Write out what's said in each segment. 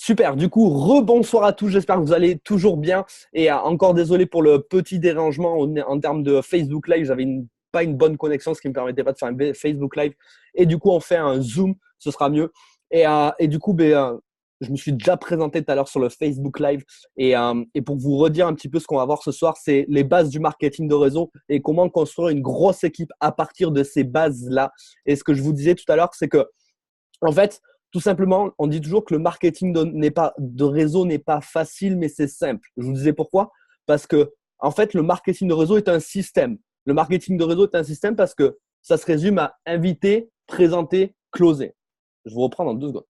Super, du coup, rebonsoir à tous, j'espère que vous allez toujours bien. Et encore désolé pour le petit dérangement en termes de Facebook Live, j'avais pas une bonne connexion, ce qui ne me permettait pas de faire un Facebook Live. Et du coup, on fait un Zoom, ce sera mieux. Et du coup, je me suis déjà présenté tout à l'heure sur le Facebook Live. Et pour vous redire un petit peu ce qu'on va voir ce soir, c'est les bases du marketing de réseau et comment construire une grosse équipe à partir de ces bases-là. Et ce que je vous disais tout à l'heure, c'est que en fait, tout simplement, on dit toujours que le marketing de réseau n'est pas facile, mais c'est simple. Je vous disais pourquoi? Parce que, en fait, le marketing de réseau est un système. Le marketing de réseau est un système parce que ça se résume à inviter, présenter, closer. Je vous reprends dans 2 secondes.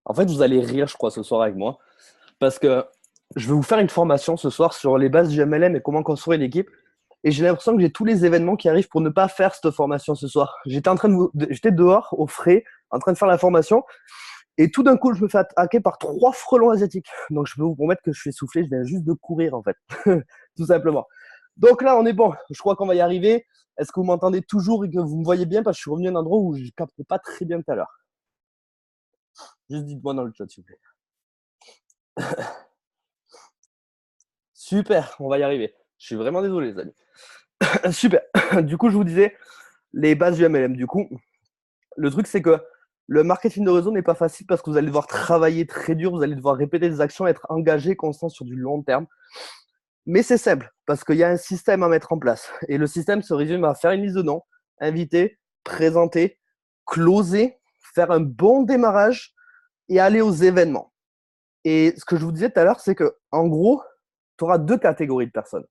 En fait, vous allez rire, je crois, ce soir avec moi, parce que je vais vous faire une formation ce soir sur les bases du MLM et comment construire une équipe. Et j'ai l'impression que j'ai tous les événements qui arrivent pour ne pas faire cette formation ce soir. J'étais dehors, au frais, en train de faire la formation. Et tout d'un coup, je me fais attaquer par 3 frelons asiatiques. Donc, je peux vous promettre que je suis essoufflé. Je viens juste de courir, en fait. Tout simplement. Donc là, on est bon. Je crois qu'on va y arriver. Est-ce que vous m'entendez toujours et que vous me voyez bien? Parce que je suis revenu à un endroit où je ne captais pas très bien tout à l'heure. Juste dites-moi dans le chat, s'il vous plaît. Super, on va y arriver. Je suis vraiment désolé, les amis. Super. Du coup, je vous disais les bases du MLM. Du coup, le truc, c'est que le marketing de réseau n'est pas facile parce que vous allez devoir travailler très dur, vous allez devoir répéter des actions, être engagé, constant sur du long terme. Mais c'est simple parce qu'il y a un système à mettre en place. Et le système se résume à faire une liste de noms, inviter, présenter, closer, faire un bon démarrage et aller aux événements. Et ce que je vous disais tout à l'heure, c'est que en gros, tu auras 2 catégories de personnes.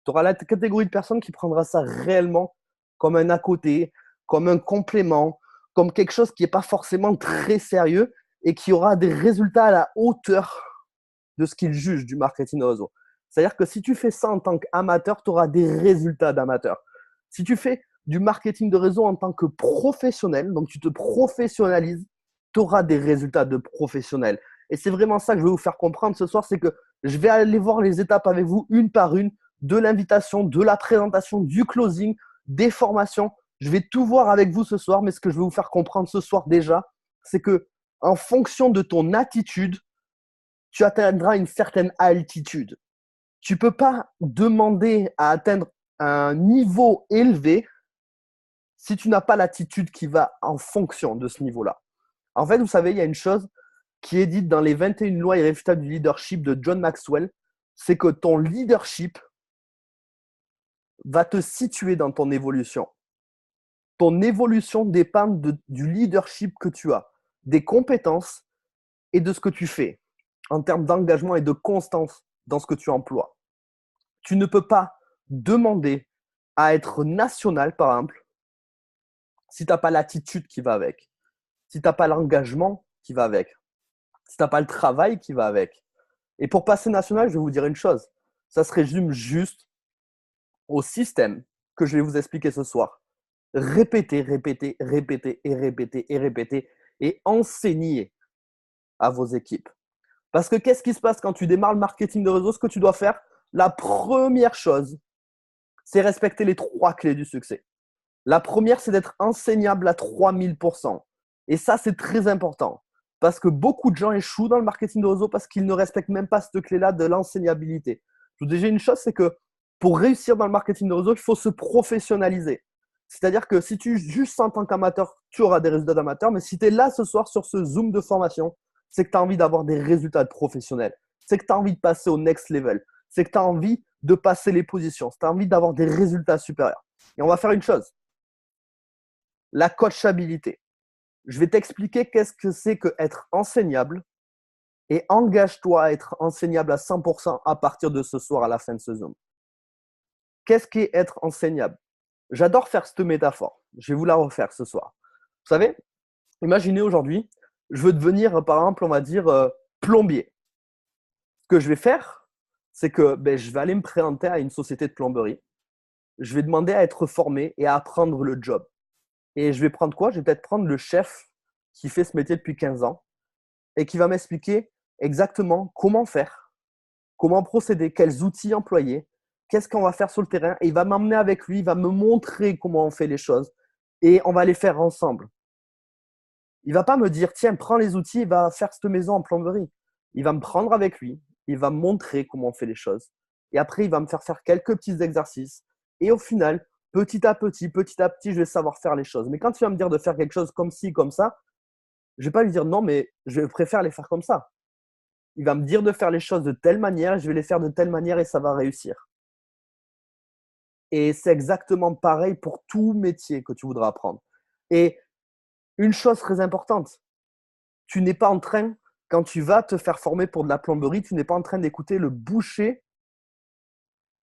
Tu auras la catégorie de personnes qui prendra ça réellement comme un à côté, comme un complément, comme quelque chose qui n'est pas forcément très sérieux et qui aura des résultats à la hauteur de ce qu'ils jugent du marketing de réseau. C'est-à-dire que si tu fais ça en tant qu'amateur, tu auras des résultats d'amateur. Si tu fais du marketing de réseau en tant que professionnel, donc tu te professionnalises, tu auras des résultats de professionnel. Et c'est vraiment ça que je vais vous faire comprendre ce soir, c'est que je vais aller voir les étapes avec vous une par une, de l'invitation, de la présentation, du closing, des formations. Je vais tout voir avec vous ce soir, mais ce que je vais vous faire comprendre ce soir déjà, c'est que en fonction de ton attitude, tu atteindras une certaine altitude. Tu ne peux pas demander à atteindre un niveau élevé si tu n'as pas l'attitude qui va en fonction de ce niveau-là. En fait, vous savez, il y a une chose qui est dite dans les 21 lois irréfutables du leadership de John Maxwell, c'est que ton leadership va te situer dans ton évolution. Ton évolution dépend du leadership que tu as, des compétences et de ce que tu fais en termes d'engagement et de constance dans ce que tu emploies. Tu ne peux pas demander à être national, par exemple, si tu n'as pas l'attitude qui va avec, si tu n'as pas l'engagement qui va avec, si tu n'as pas le travail qui va avec. Et pour passer national, je vais vous dire une chose, ça se résume juste au système que je vais vous expliquer ce soir. Répétez, répétez, répétez et répétez et répétez et enseignez à vos équipes. Parce que qu'est-ce qui se passe quand tu démarres le marketing de réseau? Ce que tu dois faire, la première chose, c'est respecter les 3 clés du succès. La première, c'est d'être enseignable à 3000%. Et ça, c'est très important. Parce que beaucoup de gens échouent dans le marketing de réseau parce qu'ils ne respectent même pas cette clé-là de l'enseignabilité. Je vous dis déjà une chose, c'est que pour réussir dans le marketing de réseau, il faut se professionnaliser. C'est-à-dire que si tu juste en tant qu'amateur, tu auras des résultats d'amateur, mais si tu es là ce soir sur ce Zoom de formation, c'est que tu as envie d'avoir des résultats de professionnel. C'est que tu as envie de passer au next level. C'est que tu as envie de passer les positions. Tu as envie d'avoir des résultats supérieurs. Et on va faire une chose, la coachabilité. Je vais t'expliquer qu'est-ce que c'est que être enseignable et engage-toi à être enseignable à 100% à partir de ce soir à la fin de ce Zoom. Qu'est-ce qu'est être enseignable? J'adore faire cette métaphore. Je vais vous la refaire ce soir. Vous savez, imaginez aujourd'hui, je veux devenir, par exemple, on va dire, plombier. Ce que je vais faire, c'est que je vais aller me présenter à une société de plomberie. Je vais demander à être formé et à apprendre le job. Et je vais prendre quoi? Je vais peut-être prendre le chef qui fait ce métier depuis 15 ans et qui va m'expliquer exactement comment faire, comment procéder, quels outils employer, qu'est-ce qu'on va faire sur le terrain. Et il va m'emmener avec lui, il va me montrer comment on fait les choses et on va les faire ensemble. Il va pas me dire, tiens, prends les outils et va faire cette maison en plomberie. Il va me prendre avec lui, il va me montrer comment on fait les choses. Et après, il va me faire faire quelques petits exercices. Et au final, petit à petit, je vais savoir faire les choses. Mais quand il va me dire de faire quelque chose comme ci, comme ça, je vais pas lui dire non, mais je préfère les faire comme ça. Il va me dire de faire les choses de telle manière, je vais les faire de telle manière et ça va réussir. Et c'est exactement pareil pour tout métier que tu voudras apprendre. Et une chose très importante, tu n'es pas en train, quand tu vas te faire former pour de la plomberie, tu n'es pas en train d'écouter le boucher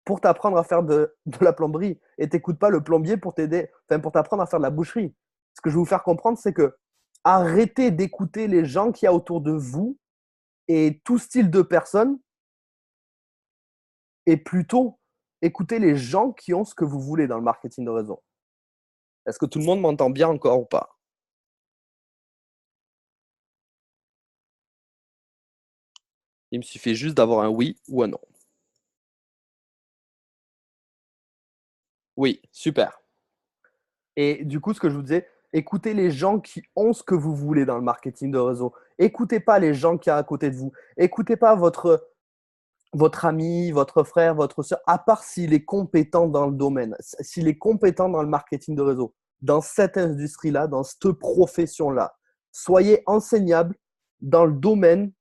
pour t'apprendre à faire de la plomberie. Et tu n'écoutes pas le plombier pour t'aider, enfin, pour t'apprendre à faire de la boucherie. Ce que je veux vous faire comprendre, c'est que arrêtez d'écouter les gens qu'il y a autour de vous et tout style de personnes, et plutôt écoutez les gens qui ont ce que vous voulez dans le marketing de réseau. Est-ce que tout le monde m'entend bien encore ou pas? Il me suffit juste d'avoir un oui ou un non. Oui, super. Et du coup, ce que je vous disais, écoutez les gens qui ont ce que vous voulez dans le marketing de réseau. Écoutez pas les gens qui sont à côté de vous. Écoutez pas votre ami, votre frère, votre soeur, à part s'il est compétent dans le domaine, s'il est compétent dans le marketing de réseau, dans cette industrie-là, dans cette profession-là. Soyez enseignable dans le domaine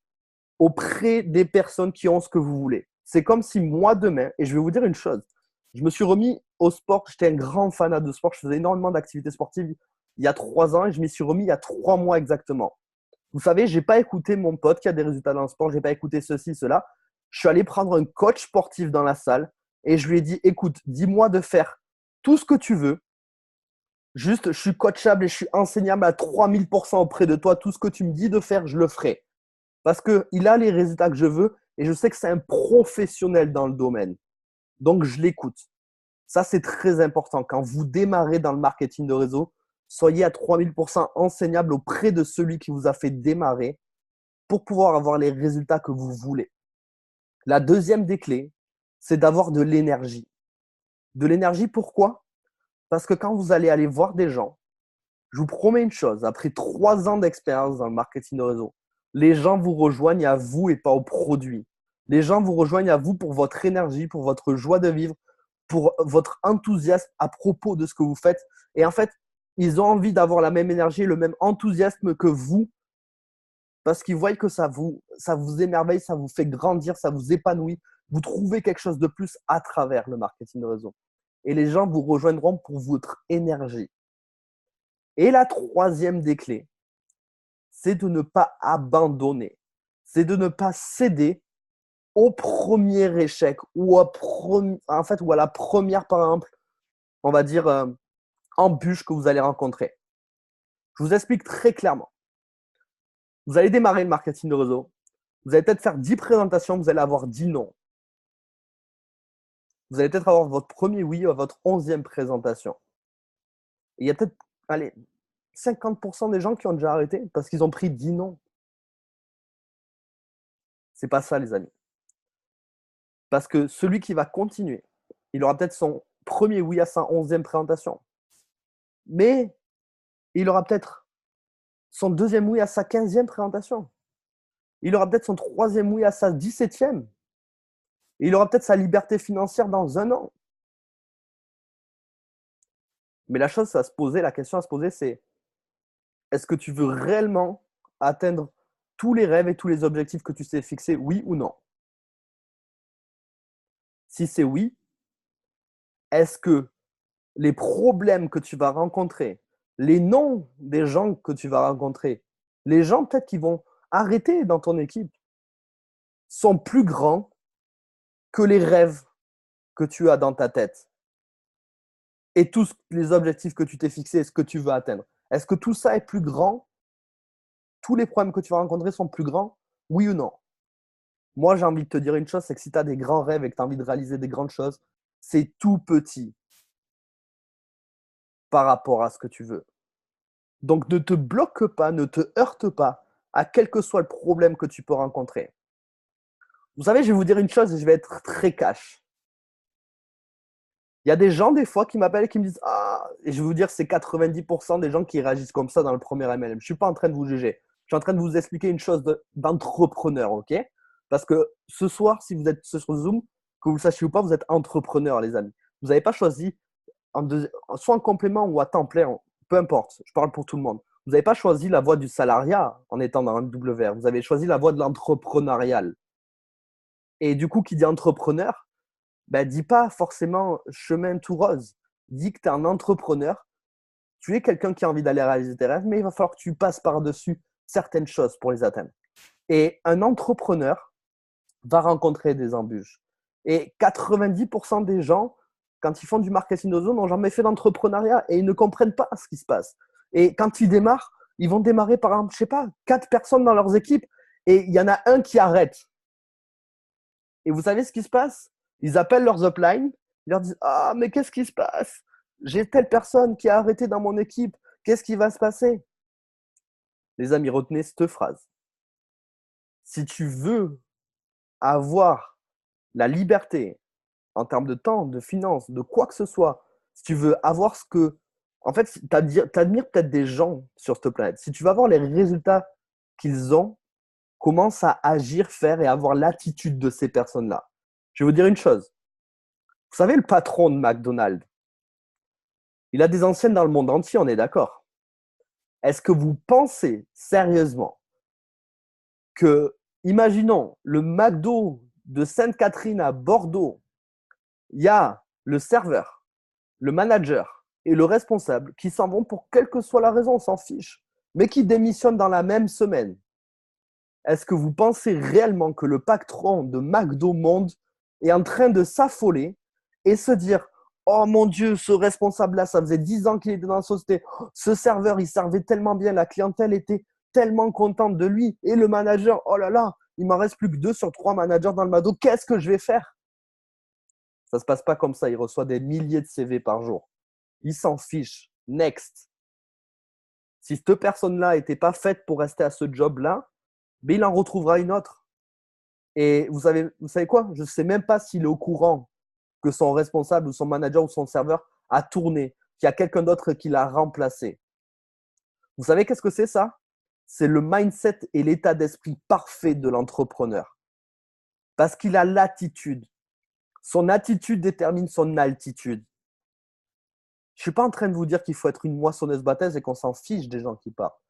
auprès des personnes qui ont ce que vous voulez. C'est comme si moi demain, et je vais vous dire une chose, je me suis remis au sport, j'étais un grand fanat de sport, je faisais énormément d'activités sportives il y a 3 ans et je m'y suis remis il y a 3 mois exactement. Vous savez, je n'ai pas écouté mon pote qui a des résultats dans le sport, je n'ai pas écouté ceci, cela. Je suis allé prendre un coach sportif dans la salle et je lui ai dit, écoute, dis-moi de faire tout ce que tu veux. Juste, je suis coachable et je suis enseignable à 3000% auprès de toi. Tout ce que tu me dis de faire, je le ferai. Parce qu'il a les résultats que je veux et je sais que c'est un professionnel dans le domaine. Donc, je l'écoute. Ça, c'est très important. Quand vous démarrez dans le marketing de réseau, soyez à 3000% enseignable auprès de celui qui vous a fait démarrer pour pouvoir avoir les résultats que vous voulez. La deuxième des clés, c'est d'avoir de l'énergie. De l'énergie, pourquoi? Parce que quand vous allez aller voir des gens, je vous promets une chose, après 3 ans d'expérience dans le marketing de réseau, les gens vous rejoignent à vous et pas au produit. Les gens vous rejoignent à vous pour votre énergie, pour votre joie de vivre, pour votre enthousiasme à propos de ce que vous faites. Et en fait, ils ont envie d'avoir la même énergie, le même enthousiasme que vous, parce qu'ils voient que ça vous émerveille, ça vous fait grandir, ça vous épanouit. Vous trouvez quelque chose de plus à travers le marketing de réseau. Et les gens vous rejoindront pour votre énergie. Et la troisième des clés, c'est de ne pas abandonner. C'est de ne pas céder au premier échec ou ou à la première, par exemple, on va dire, embûche que vous allez rencontrer. Je vous explique très clairement. Vous allez démarrer le marketing de réseau. Vous allez peut-être faire 10 présentations, vous allez avoir 10 non. Vous allez peut-être avoir votre premier oui à votre 11e présentation. Et il y a peut-être, allez, 50% des gens qui ont déjà arrêté parce qu'ils ont pris 10 non. C'est pas ça, les amis. Parce que celui qui va continuer, il aura peut-être son premier oui à sa 11e présentation. Mais il aura peut-être son deuxième oui à sa 15e présentation. Il aura peut-être son troisième oui à sa 17e. Et il aura peut-être sa liberté financière dans un an. Mais la chose à se poser, la question à se poser, c'est est-ce que tu veux réellement atteindre tous les rêves et tous les objectifs que tu t'es fixés, oui ou non? Si c'est oui, est-ce que les problèmes que tu vas rencontrer, les noms des gens que tu vas rencontrer, les gens peut-être qui vont arrêter dans ton équipe, sont plus grands que les rêves que tu as dans ta tête? et tous les objectifs que tu t'es fixés et ce que tu veux atteindre. Est-ce que tout ça est plus grand? Tous les problèmes que tu vas rencontrer sont plus grands? Oui ou non? Moi, j'ai envie de te dire une chose, c'est que si tu as des grands rêves et que tu as envie de réaliser des grandes choses, c'est tout petit par rapport à ce que tu veux. Donc, ne te bloque pas, ne te heurte pas à quel que soit le problème que tu peux rencontrer. Vous savez, je vais vous dire une chose et je vais être très cash. Il y a des gens, des fois, qui m'appellent et qui me disent Ah, et je vais vous dire, c'est 90% des gens qui réagissent comme ça dans le premier MLM. Je ne suis pas en train de vous juger. Je suis en train de vous expliquer une chose d'entrepreneur, ok? Parce que ce soir, si vous êtes sur Zoom, que vous le sachiez ou pas, vous êtes entrepreneur, les amis. Vous n'avez pas choisi, soit en complément ou à temps plein, peu importe, je parle pour tout le monde. Vous n'avez pas choisi la voie du salariat en étant dans un WR. Vous avez choisi la voie de l'entrepreneurial. Et du coup, qui dit entrepreneur, ben, dis pas forcément chemin tout rose. Dis que tu es un entrepreneur, tu es quelqu'un qui a envie d'aller réaliser tes rêves, mais il va falloir que tu passes par-dessus certaines choses pour les atteindre. Et un entrepreneur va rencontrer des embûches. Et 90% des gens, quand ils font du marketing de zone, n'ont jamais fait d'entrepreneuriat et ils ne comprennent pas ce qui se passe. Et quand ils démarrent, ils vont démarrer par exemple, je sais pas, 4 personnes dans leurs équipes et il y en a un qui arrête. Et vous savez ce qui se passe? Ils appellent leurs uplines, ils leur disent Ah, mais qu'est-ce qui se passe? J'ai telle personne qui a arrêté dans mon équipe, qu'est-ce qui va se passer? Les amis, retenez cette phrase. Si tu veux avoir la liberté en termes de temps, de finances, de quoi que ce soit, si tu veux avoir ce que. En fait, tu admires peut-être des gens sur cette planète. Si tu veux avoir les résultats qu'ils ont, commence à agir, faire et avoir l'attitude de ces personnes-là. Je vais vous dire une chose. Vous savez, le patron de McDonald's, il a des anciennes dans le monde entier, on est d'accord. Est-ce que vous pensez sérieusement que, imaginons, le McDo de Sainte-Catherine à Bordeaux, il y a le serveur, le manager et le responsable qui s'en vont pour quelle que soit la raison, on s'en fiche, mais qui démissionnent dans la même semaine. Est-ce que vous pensez réellement que le patron de McDo Monde est en train de s'affoler et se dire Oh mon Dieu, ce responsable-là, ça faisait 10 ans qu'il était dans la société. Ce serveur, il servait tellement bien, la clientèle était tellement contente de lui. Et le manager, oh là là, il m'en reste plus que 2 sur 3 managers dans le McDo. Qu'est-ce que je vais faire? Ça ne se passe pas comme ça. Il reçoit des milliers de CV par jour. Il s'en fiche. Next. Si cette personne-là n'était pas faite pour rester à ce job-là, mais il en retrouvera une autre. Et vous savez quoi? Je ne sais même pas s'il est au courant que son responsable ou son manager ou son serveur a tourné, qu'il y a quelqu'un d'autre qui l'a remplacé. Vous savez qu'est-ce que c'est ça? C'est le mindset et l'état d'esprit parfait de l'entrepreneur. Parce qu'il a l'attitude. Son attitude détermine son altitude. Je ne suis pas en train de vous dire qu'il faut être une moissonneuse-batteuse et qu'on s'en fiche des gens qui partent.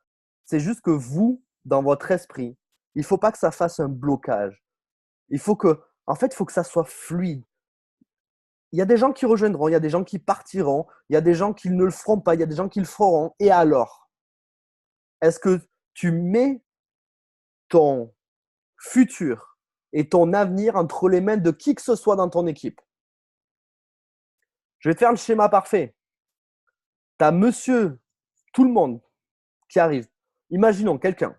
C'est juste que vous, dans votre esprit, il ne faut pas que ça fasse un blocage. Il faut que ça soit fluide. Il y a des gens qui rejoindront, il y a des gens qui partiront, il y a des gens qui ne le feront pas, il y a des gens qui le feront. Et alors? Est-ce que tu mets ton futur et ton avenir entre les mains de qui que ce soit dans ton équipe? Je vais te faire le schéma parfait. Tu as monsieur, tout le monde qui arrive. Imaginons quelqu'un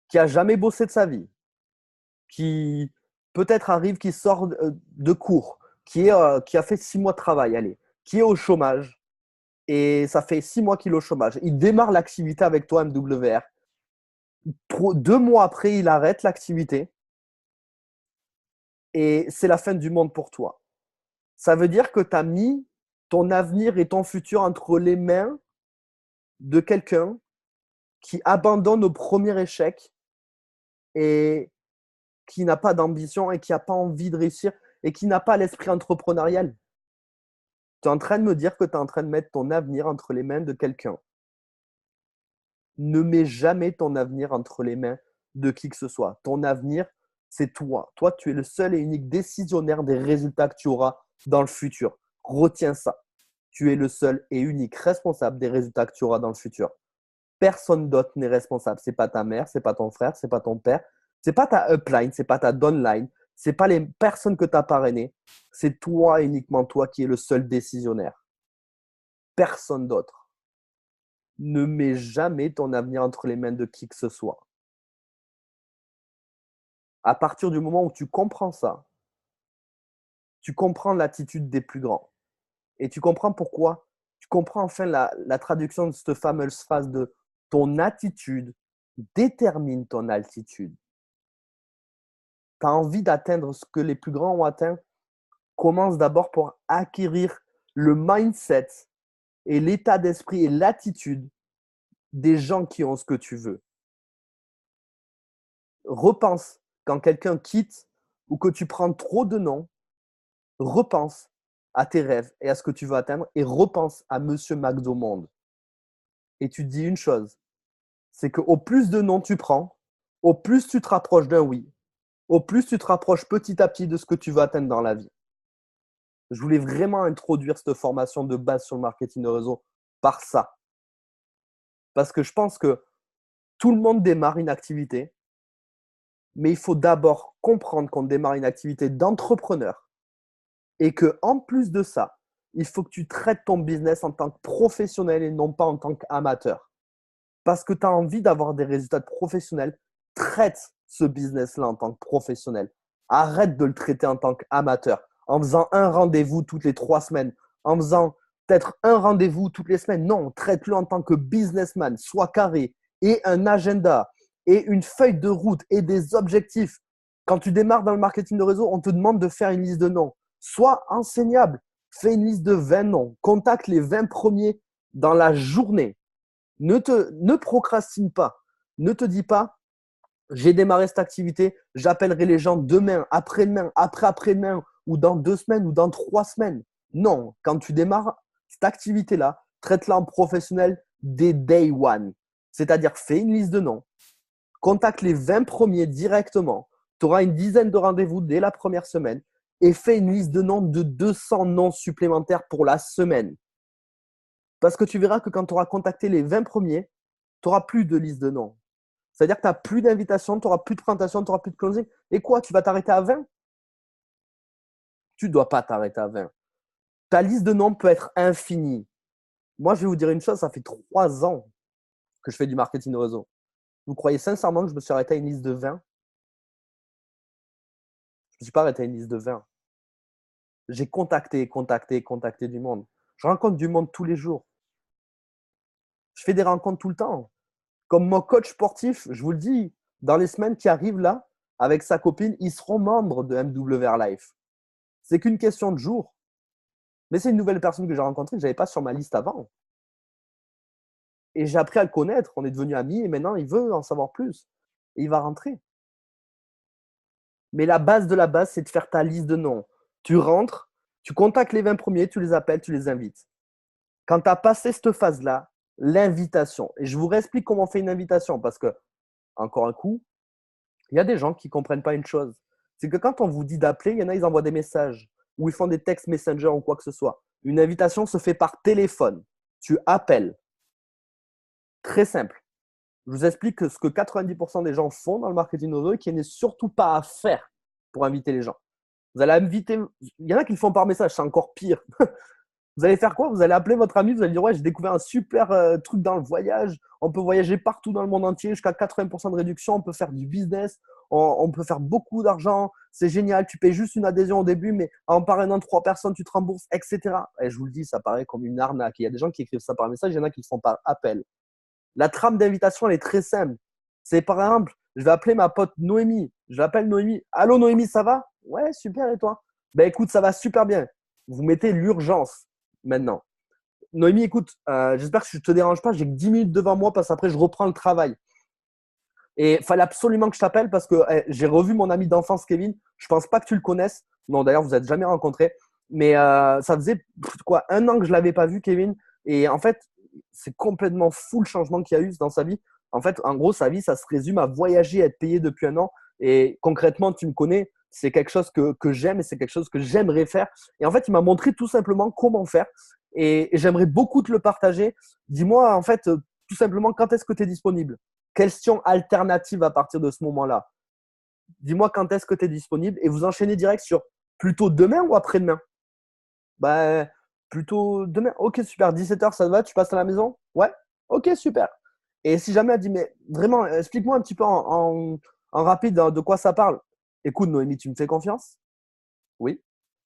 qui a jamais bossé de sa vie, qui peut-être arrive, qui sort de cours, qui a fait 6 mois de travail, allez, qui est au chômage, et ça fait 6 mois qu'il est au chômage. Il démarre l'activité avec toi, MWR. 2 mois après, il arrête l'activité et c'est la fin du monde pour toi. Ça veut dire que tu as mis ton avenir et ton futur entre les mains de quelqu'un qui abandonne au premier échec et qui n'a pas d'ambition et qui n'a pas envie de réussir et qui n'a pas l'esprit entrepreneurial. Tu es en train de me dire que tu es en train de mettre ton avenir entre les mains de quelqu'un. Ne mets jamais ton avenir entre les mains de qui que ce soit. Ton avenir, c'est toi. Toi, tu es le seul et unique décisionnaire des résultats que tu auras dans le futur. Retiens ça. Tu es le seul et unique responsable des résultats que tu auras dans le futur. Personne d'autre n'est responsable. Ce n'est pas ta mère, ce n'est pas ton frère, ce n'est pas ton père, ce n'est pas ta upline, ce n'est pas ta downline, ce n'est pas les personnes que tu as parrainées. C'est toi, uniquement toi, qui es le seul décisionnaire. personne d'autre. Ne mets jamais ton avenir entre les mains de qui que ce soit. À partir du moment où tu comprends ça, tu comprends l'attitude des plus grands. Et tu comprends pourquoi. Tu comprends enfin la traduction de cette fameuse phrase de ton attitude détermine ton altitude. Tu as envie d'atteindre ce que les plus grands ont atteint, commence d'abord pour acquérir le mindset et l'état d'esprit et l'attitude des gens qui ont ce que tu veux. Repense quand quelqu'un quitte ou que tu prends trop de noms, repense à tes rêves et à ce que tu veux atteindre et repense à Monsieur McDo Monde. Et tu te dis une chose, c'est qu'au plus de noms tu prends, au plus tu te rapproches d'un oui, au plus tu te rapproches petit à petit de ce que tu veux atteindre dans la vie. Je voulais vraiment introduire cette formation de base sur le marketing de réseau par ça. Parce que je pense que tout le monde démarre une activité, mais il faut d'abord comprendre qu'on démarre une activité d'entrepreneur et qu'en plus de ça, il faut que tu traites ton business en tant que professionnel et non pas en tant qu'amateur. Parce que tu as envie d'avoir des résultats professionnels, traite ce business-là en tant que professionnel. Arrête de le traiter en tant qu'amateur, en faisant un rendez-vous toutes les 3 semaines, en faisant peut-être un rendez-vous toutes les semaines. Non, traite-le en tant que businessman, sois carré, et un agenda, et une feuille de route, et des objectifs. Quand tu démarres dans le marketing de réseau, on te demande de faire une liste de noms. Sois enseignable, fais une liste de 20 noms, contacte les 20 premiers dans la journée. Ne procrastine pas. Ne te dis pas, j'ai démarré cette activité, j'appellerai les gens demain, après-demain, après-après-demain, ou dans 2 semaines, ou dans 3 semaines. Non, quand tu démarres cette activité-là, traite-la en professionnel dès day one. C'est-à-dire, fais une liste de noms, contacte les 20 premiers directement, tu auras une dizaine de rendez-vous dès la première semaine, et fais une liste de noms de 200 noms supplémentaires pour la semaine. Parce que tu verras que quand tu auras contacté les 20 premiers, tu n'auras plus de liste de noms. C'est-à-dire que tu n'as plus d'invitation, tu n'auras plus de présentation, tu n'auras plus de closing. Et quoi, tu vas t'arrêter à 20? Tu ne dois pas t'arrêter à 20. Ta liste de noms peut être infinie. Moi, je vais vous dire une chose, ça fait 3 ans que je fais du marketing de réseau. Vous croyez sincèrement que je me suis arrêté à une liste de 20? Je ne me suis pas arrêté à une liste de 20. J'ai contacté du monde. Je rencontre du monde tous les jours. Je fais des rencontres tout le temps. Comme mon coach sportif, je vous le dis, dans les semaines qui arrivent là, avec sa copine, ils seront membres de MWR Life. C'est qu'une question de jour. Mais c'est une nouvelle personne que j'ai rencontrée que je n'avais pas sur ma liste avant. Et j'ai appris à le connaître. On est devenus amis et maintenant, il veut en savoir plus. Et il va rentrer. Mais la base de la base, c'est de faire ta liste de noms. Tu rentres, tu contactes les 20 premiers, tu les appelles, tu les invites. Quand tu as passé cette phase-là, l'invitation. Et je vous réexplique comment on fait une invitation parce que, encore un coup, il y a des gens qui ne comprennent pas une chose. C'est que quand on vous dit d'appeler, il y en a, ils envoient des messages ou ils font des textes Messenger ou quoi que ce soit. Une invitation se fait par téléphone. Tu appelles. Très simple. Je vous explique que ce que 90% des gens font dans le marketing audio et qui n'est surtout pas à faire pour inviter les gens. Vous allez inviter, il y en a qui le font par message, c'est encore pire. Vous allez faire quoi? Vous allez appeler votre ami, vous allez dire ouais, j'ai découvert un super truc dans le voyage. On peut voyager partout dans le monde entier, jusqu'à 80% de réduction. On peut faire du business, on peut faire beaucoup d'argent. C'est génial. Tu payes juste une adhésion au début, mais en parrainant 3 personnes, tu te rembourses, etc. Et je vous le dis, ça paraît comme une arnaque. Il y a des gens qui écrivent ça par message, il y en a qui le font par appel. La trame d'invitation, elle est très simple. C'est par exemple, je vais appeler ma pote Noémie. Je l'appelle Noémie. Allô Noémie, ça va? Ouais, super. Et toi? Ben écoute, ça va super bien. Vous mettez l'urgence maintenant. Noémie, écoute, j'espère que je ne te dérange pas. J'ai que 10 minutes devant moi parce qu'après, je reprends le travail. Et il fallait absolument que je t'appelle parce que j'ai revu mon ami d'enfance, Kevin. Je ne pense pas que tu le connaisses. Non, d'ailleurs, vous n'êtes jamais rencontrés. Mais ça faisait quoi, 1 an que je ne l'avais pas vu, Kevin. Et en fait, c'est complètement fou le changement qu'il y a eu dans sa vie. En fait, en gros, sa vie, ça se résume à voyager, à être payé depuis 1 an. Et concrètement, tu me connais, c'est quelque chose que j'aime et c'est quelque chose que j'aimerais faire. Et en fait, il m'a montré tout simplement comment faire. Et j'aimerais beaucoup te le partager. Dis-moi, en fait, tout simplement, quand est-ce que tu es disponible? Question alternative à partir de ce moment-là. Dis-moi quand est-ce que tu es disponible et vous enchaînez direct sur plutôt demain ou après-demain? Ben, Plutôt demain. Ok, super. 17h, ça te va? Tu passes à la maison? Ouais? Ok, super. Et si jamais elle dit, mais vraiment, explique-moi un petit peu en rapide de quoi ça parle. Écoute, Noémie, tu me fais confiance? Oui.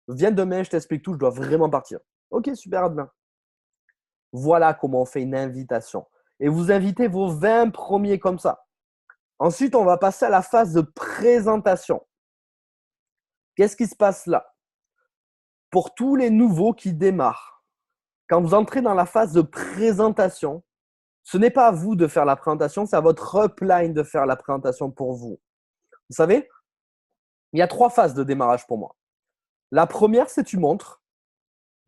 Viens demain, je t'explique tout, je dois vraiment partir. Ok, super, à demain. Voilà comment on fait une invitation. Et vous invitez vos 20 premiers comme ça. Ensuite, on va passer à la phase de présentation. Qu'est-ce qui se passe là? Pour tous les nouveaux qui démarrent, quand vous entrez dans la phase de présentation, ce n'est pas à vous de faire la présentation, c'est à votre upline de faire la présentation pour vous. Vous savez, il y a 3 phases de démarrage pour moi. La première, c'est tu montres.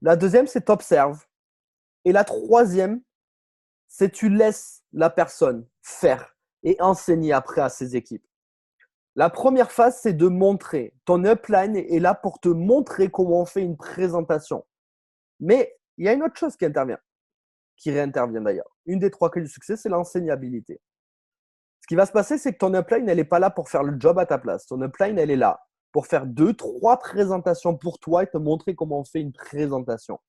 La deuxième, c'est tu observes. Et la troisième, c'est tu laisses la personne faire et enseigner après à ses équipes. La première phase, c'est de montrer. Ton upline est là pour te montrer comment on fait une présentation. Mais il y a une autre chose qui réintervient d'ailleurs. Une des 3 clés du succès, c'est l'enseignabilité. Ce qui va se passer, c'est que ton upline, elle n'est pas là pour faire le job à ta place. Ton upline, elle est là pour faire 2, 3 présentations pour toi et te montrer comment on fait une présentation.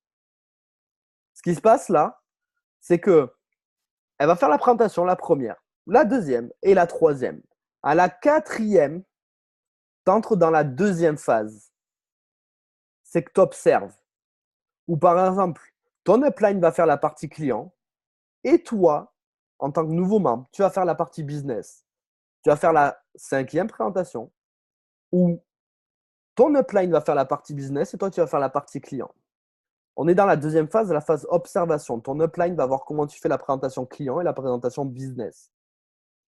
Ce qui se passe là, c'est que elle va faire la présentation, la première, la deuxième et la troisième. À la quatrième, tu entres dans la deuxième phase. C'est que tu observes. Ou par exemple, ton upline va faire la partie client et toi, en tant que nouveau membre, tu vas faire la partie business. Tu vas faire la cinquième présentation où ton upline va faire la partie business et toi, tu vas faire la partie client. On est dans la deuxième phase, la phase observation. Ton upline va voir comment tu fais la présentation client et la présentation business.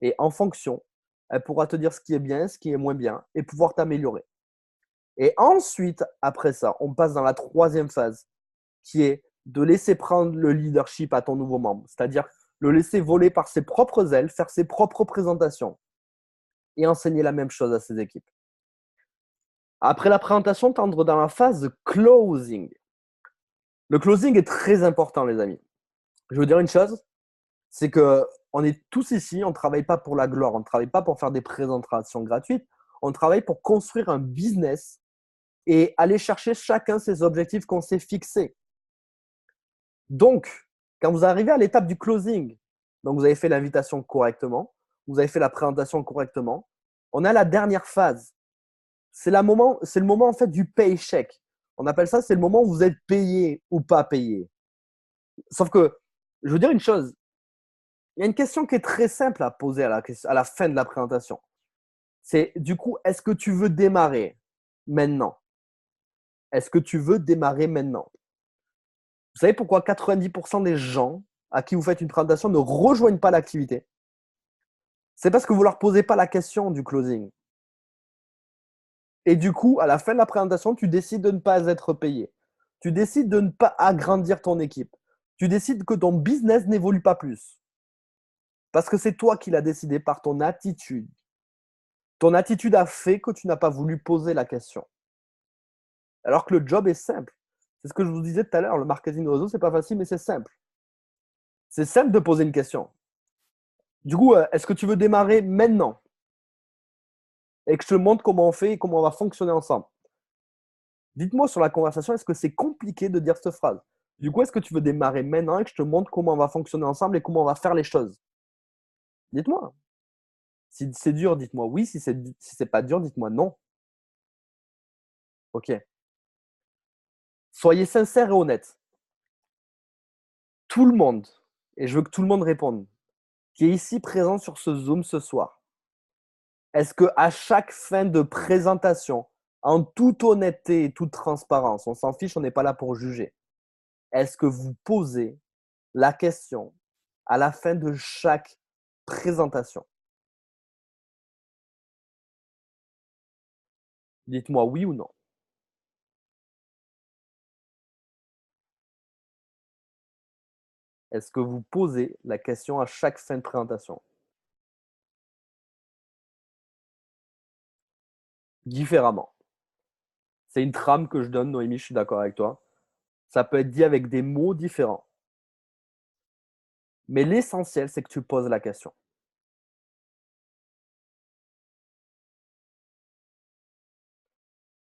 Et en fonction, elle pourra te dire ce qui est bien, ce qui est moins bien et pouvoir t'améliorer. Et ensuite, après ça, on passe dans la troisième phase qui est de laisser prendre le leadership à ton nouveau membre. C'est-à-dire le laisser voler par ses propres ailes, faire ses propres présentations et enseigner la même chose à ses équipes. Après la présentation, tendre dans la phase de closing. Le closing est très important, les amis. Je veux dire une chose, c'est que on est tous ici, on ne travaille pas pour la gloire, on ne travaille pas pour faire des présentations gratuites, on travaille pour construire un business et aller chercher chacun ses objectifs qu'on s'est fixés. Donc, quand vous arrivez à l'étape du closing, donc vous avez fait l'invitation correctement, vous avez fait la présentation correctement, on a la dernière phase. C'est le moment en fait du paycheck. On appelle ça, c'est le moment où vous êtes payé ou pas payé. Sauf que, je veux dire une chose, il y a une question qui est très simple à poser à la fin de la présentation. C'est du coup, est-ce que tu veux démarrer maintenant? Est-ce que tu veux démarrer maintenant? Vous savez pourquoi 90% des gens à qui vous faites une présentation ne rejoignent pas l'activité? C'est parce que vous ne leur posez pas la question du closing. Et du coup, à la fin de la présentation, tu décides de ne pas être payé. Tu décides de ne pas agrandir ton équipe. Tu décides que ton business n'évolue pas plus. Parce que c'est toi qui l'as décidé par ton attitude. Ton attitude a fait que tu n'as pas voulu poser la question. Alors que le job est simple. C'est ce que je vous disais tout à l'heure, le marketing de réseau, c'est pas facile, mais c'est simple. C'est simple de poser une question. Du coup, est-ce que tu veux démarrer maintenant? Et que je te montre comment on fait et comment on va fonctionner ensemble. Dites-moi sur la conversation, est-ce que c'est compliqué de dire cette phrase? Du coup, est-ce que tu veux démarrer maintenant et que je te montre comment on va fonctionner ensemble et comment on va faire les choses? Dites-moi. Si c'est dur, dites-moi oui. Si c'est pas dur, dites-moi non. Ok. Soyez sincère et honnête. Tout le monde, et je veux que tout le monde réponde, qui est ici présent sur ce Zoom ce soir, est-ce que à chaque fin de présentation, en toute honnêteté et toute transparence, on s'en fiche, on n'est pas là pour juger, est-ce que vous posez la question à la fin de chaque présentation? Dites-moi oui ou non. Est-ce que vous posez la question à chaque fin de présentation? Différemment. C'est une trame que je donne, Noémie, je suis d'accord avec toi. Ça peut être dit avec des mots différents. Mais l'essentiel, c'est que tu poses la question.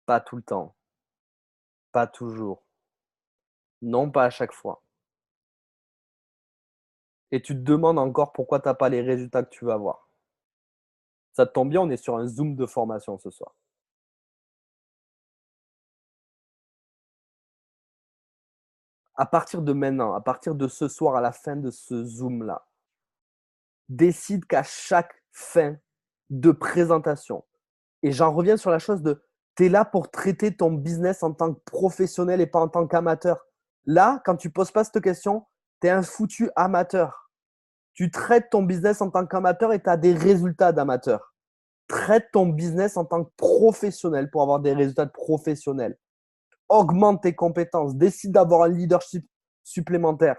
Pas tout le temps, pas toujours. Non, pas à chaque fois. Et tu te demandes encore pourquoi tu n'as pas les résultats que tu veux avoir. Ça te tombe bien, on est sur un Zoom de formation ce soir. À partir de maintenant, à partir de ce soir, à la fin de ce Zoom-là, décide qu'à chaque fin de présentation, et j'en reviens sur la chose de, tu es là pour traiter ton business en tant que professionnel et pas en tant qu'amateur. Là, quand tu ne poses pas cette question, tu es un foutu amateur. Tu traites ton business en tant qu'amateur et tu as des résultats d'amateur. Traite ton business en tant que professionnel pour avoir des résultats de professionnel. Augmente tes compétences. Décide d'avoir un leadership supplémentaire.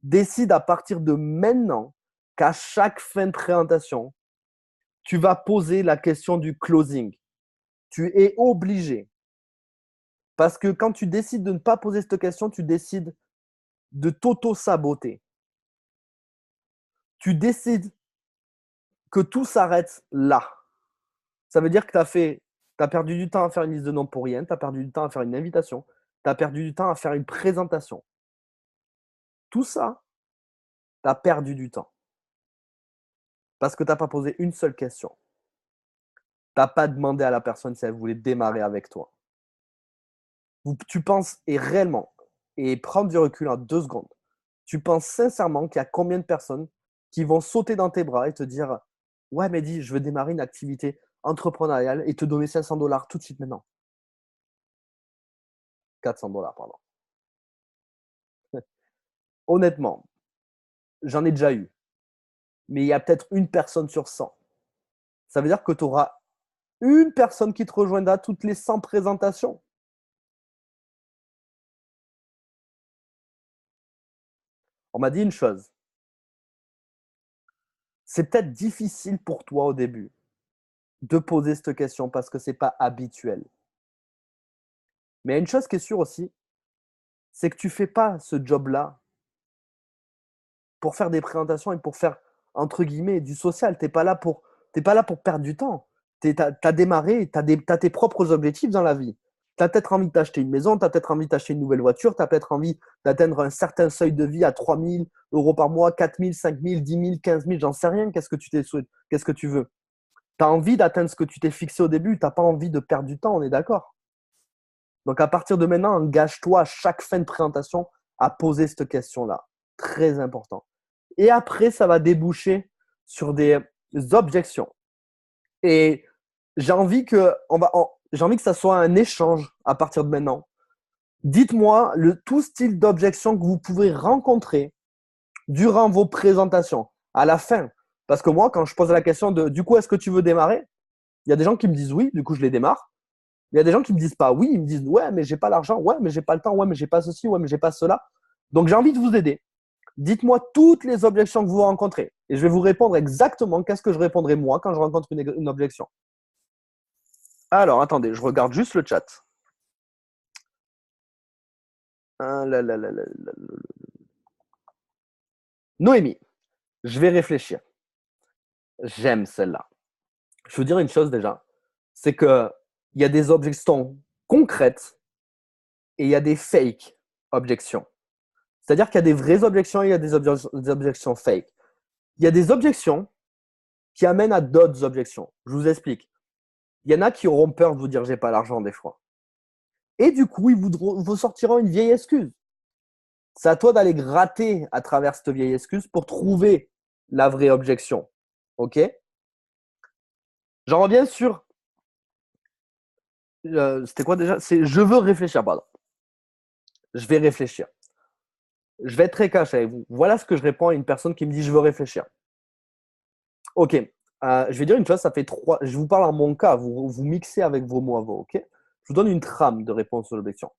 Décide à partir de maintenant qu'à chaque fin de présentation, tu vas poser la question du closing. Tu es obligé. Parce que quand tu décides de ne pas poser cette question, tu décides de t'auto-saboter. Tu décides que tout s'arrête là. Ça veut dire que tu as perdu du temps à faire une liste de noms pour rien, tu as perdu du temps à faire une invitation, tu as perdu du temps à faire une présentation. Tout ça, tu as perdu du temps. Parce que tu n'as pas posé une seule question. Tu n'as pas demandé à la personne si elle voulait démarrer avec toi. Tu penses, et réellement, et prendre du recul en 2 secondes, tu penses sincèrement qu'il y a combien de personnes qui vont sauter dans tes bras et te dire « Ouais, Mehdi, je veux démarrer une activité entrepreneuriale et te donner 500 $ tout de suite maintenant. » 400 $, pardon. Honnêtement, j'en ai déjà eu. Mais il y a peut-être une personne sur 100. Ça veut dire que tu auras une personne qui te rejoindra toutes les 100 présentations. On m'a dit une chose. C'est peut-être difficile pour toi au début de poser cette question parce que ce n'est pas habituel. Mais il y a une chose qui est sûre aussi, c'est que tu ne fais pas ce job-là pour faire des présentations et pour faire, entre guillemets, du social. Tu n'es pas là pour perdre du temps. Tu as démarré, tu as tes propres objectifs dans la vie. Tu as peut-être envie de t'acheter une maison, tu as peut-être envie de t'acheter une nouvelle voiture, tu as peut-être envie d'atteindre un certain seuil de vie à 3 000 € par mois, 4 000, 5 000, 10 000, 15 000, j'en sais rien. Qu'est-ce que tu t'es souhaité? Qu'est-ce que tu veux? Tu as envie d'atteindre ce que tu t'es fixé au début, tu n'as pas envie de perdre du temps, on est d'accord? Donc, à partir de maintenant, engage-toi à chaque fin de présentation à poser cette question-là. Très important. Et après, ça va déboucher sur des objections. Et j'ai envie que ça soit un échange à partir de maintenant. Dites-moi tout style d'objection que vous pouvez rencontrer durant vos présentations, à la fin. Parce que moi, quand je pose la question de du coup, est-ce que tu veux démarrer? Il y a des gens qui me disent oui, du coup, je les démarre. Il y a des gens qui me disent pas oui, ils me disent ouais, mais j'ai pas l'argent, ouais, mais j'ai pas le temps, ouais, mais j'ai pas ceci, ouais, mais j'ai pas cela. Donc, j'ai envie de vous aider. Dites-moi toutes les objections que vous rencontrez et je vais vous répondre exactement qu'est-ce que je répondrai moi quand je rencontre une objection. Alors, attendez, je regarde juste le chat. Ah, Noémie, je vais réfléchir. J'aime celle-là. Je veux dire une chose déjà, c'est qu'il y a des objections concrètes et il y a des fake objections. C'est-à-dire qu'il y a des vraies objections et il y a des objections fake. Il y a des objections qui amènent à d'autres objections. Je vous explique. Il y en a qui auront peur de vous dire j'ai pas l'argent des fois. Et du coup, ils vous sortiront une vieille excuse. C'est à toi d'aller gratter à travers cette vieille excuse pour trouver la vraie objection. OK? J'en reviens sur. C'était quoi déjà? C'est je veux réfléchir, pardon. Je vais réfléchir. Je vais être très cash avec vous. Voilà ce que je réponds à une personne qui me dit je veux réfléchir. OK. Je vais dire une chose, ça fait 3. Je vous parle en mon cas, vous mixez avec vos mots à vous, OK? Je vous donne une trame de réponse à l'objection.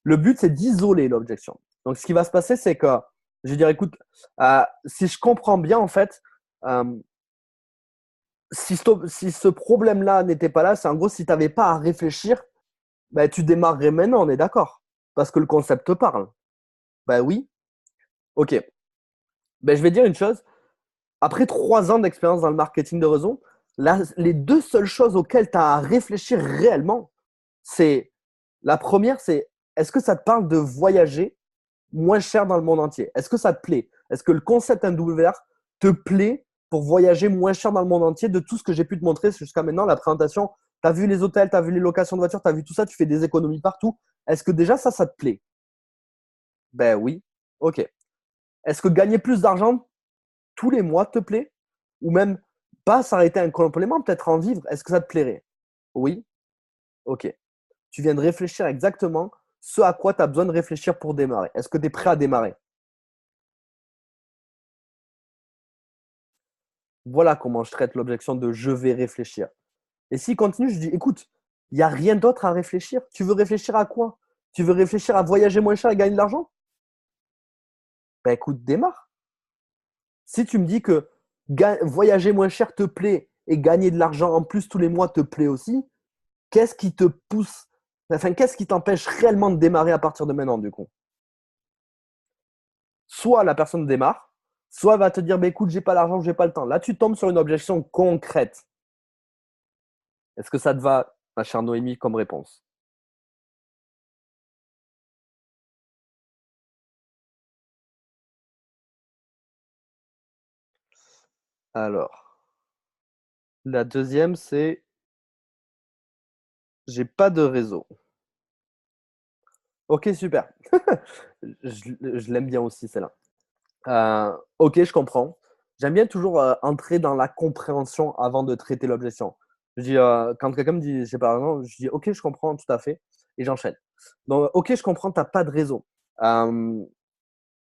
Le but, c'est d'isoler l'objection. Donc, ce qui va se passer, c'est que je vais dire, écoute, si je comprends bien, en fait, si ce problème-là n'était pas là, c'est en gros, si tu n'avais pas à réfléchir, ben, tu démarrerais maintenant, on est d'accord. Parce que le concept te parle. Ben oui. OK. Ben, je vais dire une chose. Après 3 ans d'expérience dans le marketing de réseau, les 2 seules choses auxquelles tu as à réfléchir réellement, c'est la première, c'est est-ce que ça te parle de voyager moins cher dans le monde entier. Est-ce que ça te plaît? Est-ce que le concept MWR te plaît pour voyager moins cher dans le monde entier de tout ce que j'ai pu te montrer jusqu'à maintenant, la présentation? Tu as vu les hôtels, tu as vu les locations de voitures, tu as vu tout ça, tu fais des économies partout. Est-ce que déjà ça te plaît? Ben oui. Ok. Est-ce que gagner plus d'argent tous les mois te plaît? Ou même pas s'arrêter un complément, peut-être en vivre. Est-ce que ça te plairait? Oui. Ok. Tu viens de réfléchir exactement ce à quoi tu as besoin de réfléchir pour démarrer. Est-ce que tu es prêt à démarrer? Voilà comment je traite l'objection de je vais réfléchir. Et s'il continue, je dis écoute, il n'y a rien d'autre à réfléchir. Tu veux réfléchir à quoi? Tu veux réfléchir à voyager moins cher et gagner de l'argent? Ben écoute, démarre. Si tu me dis que voyager moins cher te plaît et gagner de l'argent en plus tous les mois te plaît aussi, qu'est-ce qui te pousse, enfin, qu'est-ce qui t'empêche réellement de démarrer à partir de maintenant, du coup? Soit la personne démarre, soit elle va te dire bah, écoute, j'ai pas l'argent, j'ai pas le temps. Là, tu tombes sur une objection concrète. Est-ce que ça te va, ma chère Noémie, comme réponse? Alors, la deuxième, c'est j'ai pas de réseau. Ok, super. je l'aime bien aussi, celle-là. Ok, je comprends. J'aime bien toujours entrer dans la compréhension avant de traiter l'objection. Je dis, quand quelqu'un me dit, j'ai pas raison, je dis, ok, je comprends tout à fait, et j'enchaîne. Donc, ok, je comprends, tu n'as pas de réseau. Euh,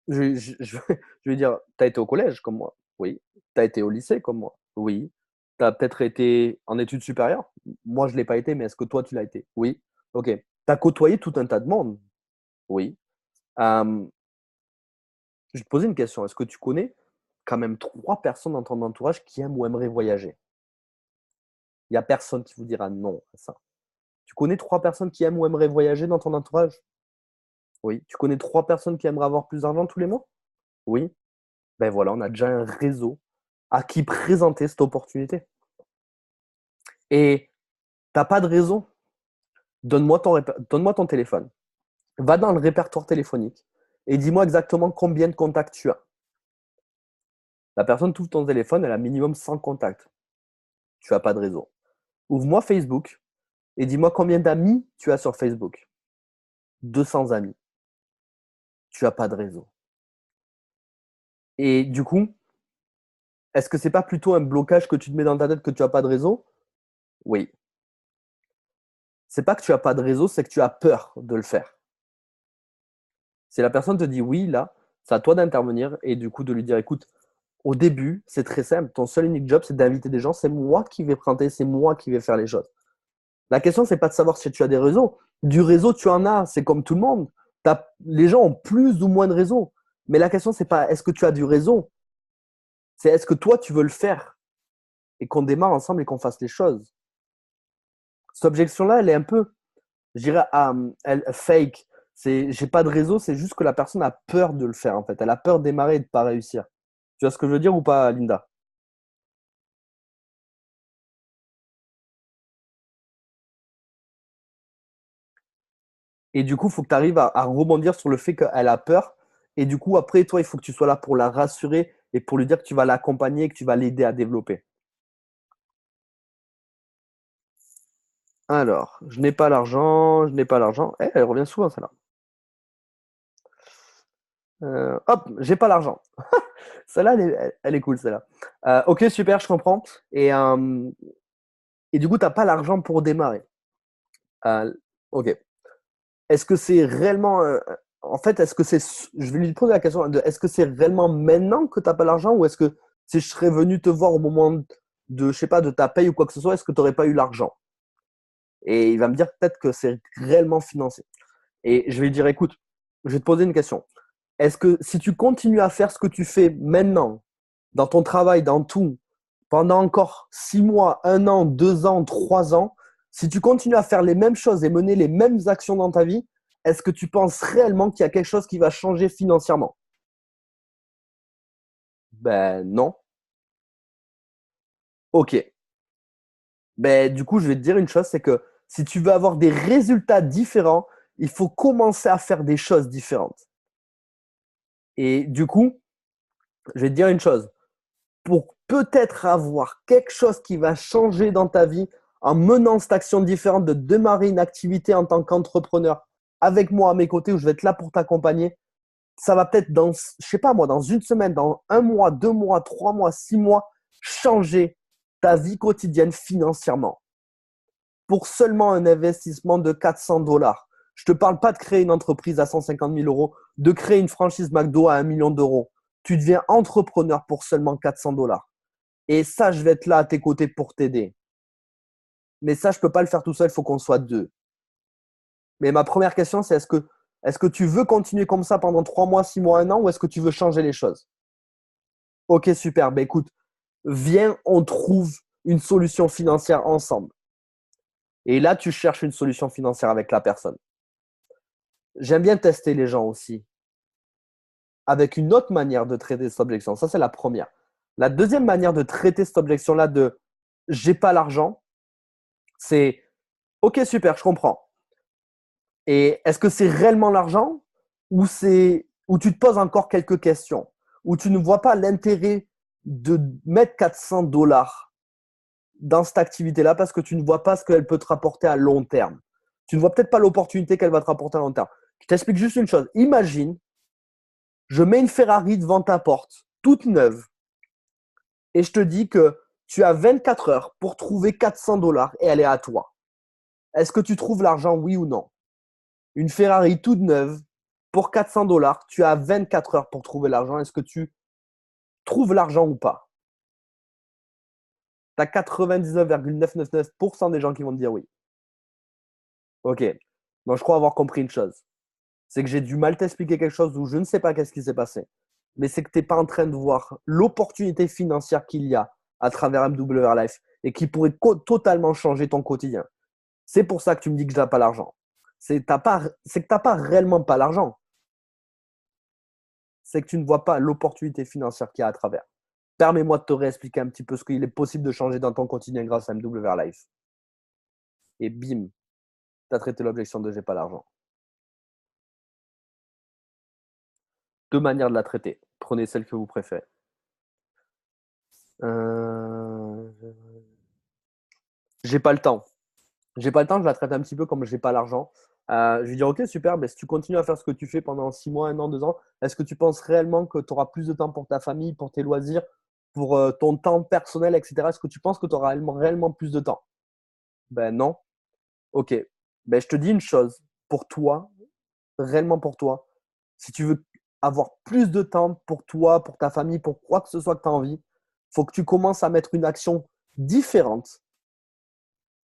je vais dire, tu as été au collège comme moi? Oui. Tu as été au lycée comme moi? Oui. Tu as peut-être été en études supérieures? Moi, je ne l'ai pas été, mais est-ce que toi, tu l'as été? Oui. Ok. Tu as côtoyé tout un tas de monde? Oui. Euh, je vais te poser une question. Est-ce que tu connais quand même 3 personnes dans ton entourage qui aiment ou aimeraient voyager? Il n'y a personne qui vous dira non à ça. Tu connais 3 personnes qui aiment ou aimeraient voyager dans ton entourage? Oui. Tu connais 3 personnes qui aimeraient avoir plus d'argent tous les mois? Oui. Ben voilà, on a déjà un réseau à qui présenter cette opportunité. Et tu n'as pas de réseau? Donne-moi ton téléphone. Va dans le répertoire téléphonique et dis-moi exactement combien de contacts tu as. La personne trouve ton téléphone, elle a minimum 100 contacts. Tu n'as pas de réseau. Ouvre-moi Facebook et dis-moi combien d'amis tu as sur Facebook. 200 amis. Tu n'as pas de réseau. Et du coup, est-ce que c'est pas plutôt un blocage que tu te mets dans ta tête que tu n'as pas de réseau? Oui. C'est pas que tu n'as pas de réseau, c'est que tu as peur de le faire. Si la personne te dit oui, là, c'est à toi d'intervenir et du coup de lui dire écoute, au début, c'est très simple. Ton seul unique job, c'est d'inviter des gens. C'est moi qui vais présenter, c'est moi qui vais faire les choses. La question, c'est pas de savoir si tu as des réseaux. Du réseau, tu en as. C'est comme tout le monde. Les gens ont plus ou moins de réseaux. Mais la question, c'est pas est-ce que tu as du réseau. C'est est-ce que toi, tu veux le faire et qu'on démarre ensemble et qu'on fasse les choses. Cette objection-là, elle est un peu, je dirais, fake. J'ai pas de réseau, c'est juste que la personne a peur de le faire en fait. Elle a peur de démarrer et de pas réussir. Tu vois ce que je veux dire ou pas, Linda? Et du coup, il faut que tu arrives à rebondir sur le fait qu'elle a peur. Et du coup, après, toi, il faut que tu sois là pour la rassurer et pour lui dire que tu vas l'accompagner et que tu vas l'aider à développer. Alors, je n'ai pas l'argent, je n'ai pas l'argent. Eh, elle revient souvent, celle-là. Hop, j'ai pas l'argent. Celle-là, elle est cool, celle-là. Ok, super, je comprends. Et du coup, tu n'as pas l'argent pour démarrer. Ok. Est-ce que c'est réellement. En fait, est-ce que c'est. Je vais lui poser la question de est-ce que c'est réellement maintenant que tu n'as pas l'argent ou est-ce que si je serais venu te voir au moment de, je sais pas, de ta paye ou quoi que ce soit, est-ce que tu n'aurais pas eu l'argent? Et il va me dire peut-être que c'est réellement financier. Et je vais lui dire écoute, je vais te poser une question. Est-ce que si tu continues à faire ce que tu fais maintenant, dans ton travail, dans tout, pendant encore 6 mois, 1 an, 2 ans, 3 ans, si tu continues à faire les mêmes choses et mener les mêmes actions dans ta vie, est-ce que tu penses réellement qu'il y a quelque chose qui va changer financièrement? Ben non. Ok. Ben du coup, je vais te dire une chose, c'est que si tu veux avoir des résultats différents, il faut commencer à faire des choses différentes. Et du coup, je vais te dire une chose. Pour peut-être avoir quelque chose qui va changer dans ta vie en menant cette action différente de démarrer une activité en tant qu'entrepreneur avec moi à mes côtés où je vais être là pour t'accompagner, ça va peut-être dans, je sais pas moi, dans une semaine, dans un mois, 2 mois, 3 mois, 6 mois, changer ta vie quotidienne financièrement pour seulement un investissement de 400 $. Je ne te parle pas de créer une entreprise à 150 000 euros, de créer une franchise McDo à 1 million d'euros. Tu deviens entrepreneur pour seulement 400 $. Et ça, je vais être là à tes côtés pour t'aider. Mais ça, je ne peux pas le faire tout seul, il faut qu'on soit deux. Mais ma première question, c'est est-ce que tu veux continuer comme ça pendant 3 mois, 6 mois, 1 an, ou est-ce que tu veux changer les choses? Ok, super. Ben écoute, viens, on trouve une solution financière ensemble. Et là, tu cherches une solution financière avec la personne. J'aime bien tester les gens aussi avec une autre manière de traiter cette objection. Ça, c'est la première. La deuxième manière de traiter cette objection-là de j'ai pas l'argent, c'est ok, super, je comprends. Et est-ce que c'est réellement l'argent ou tu te poses encore quelques questions, où tu ne vois pas l'intérêt de mettre 400 $ dans cette activité-là parce que tu ne vois pas ce qu'elle peut te rapporter à long terme. Tu ne vois peut-être pas l'opportunité qu'elle va te rapporter à long terme. Je t'explique juste une chose. Imagine, je mets une Ferrari devant ta porte, toute neuve, et je te dis que tu as 24 heures pour trouver 400 $ et elle est à toi. Est-ce que tu trouves l'argent, oui ou non? Une Ferrari toute neuve pour 400 $, tu as 24 heures pour trouver l'argent. Est-ce que tu trouves l'argent ou pas? Tu as 99,999% des gens qui vont te dire oui. Ok. Donc, je crois avoir compris une chose. C'est que j'ai du mal t'expliquer quelque chose où je ne sais pas qu'est-ce qui s'est passé. Mais c'est que tu n'es pas en train de voir l'opportunité financière qu'il y a à travers MWR Life et qui pourrait totalement changer ton quotidien. C'est pour ça que tu me dis que je n'ai pas l'argent. C'est que tu n'as pas réellement pas l'argent. C'est que tu ne vois pas l'opportunité financière qu'il y a à travers. Permets-moi de te réexpliquer un petit peu ce qu'il est possible de changer dans ton quotidien grâce à MWR Life. Et bim, tu as traité l'objection de j'ai pas l'argent. Deux manières de la traiter. Prenez celle que vous préférez. J'ai pas le temps. J'ai pas le temps, je la traite un petit peu comme j'ai pas l'argent. Je lui dis ok, super, si tu continues à faire ce que tu fais pendant 6 mois, 1 an, 2 ans, est-ce que tu penses réellement que tu auras plus de temps pour ta famille, pour tes loisirs, pour ton temps personnel, etc. Est-ce que tu penses que tu auras réellement plus de temps? Ben non. Ok. Ben, je te dis une chose. Pour toi, réellement pour toi, si tu veux avoir plus de temps pour toi, pour ta famille, pour quoi que ce soit que tu as envie, il faut que tu commences à mettre une action différente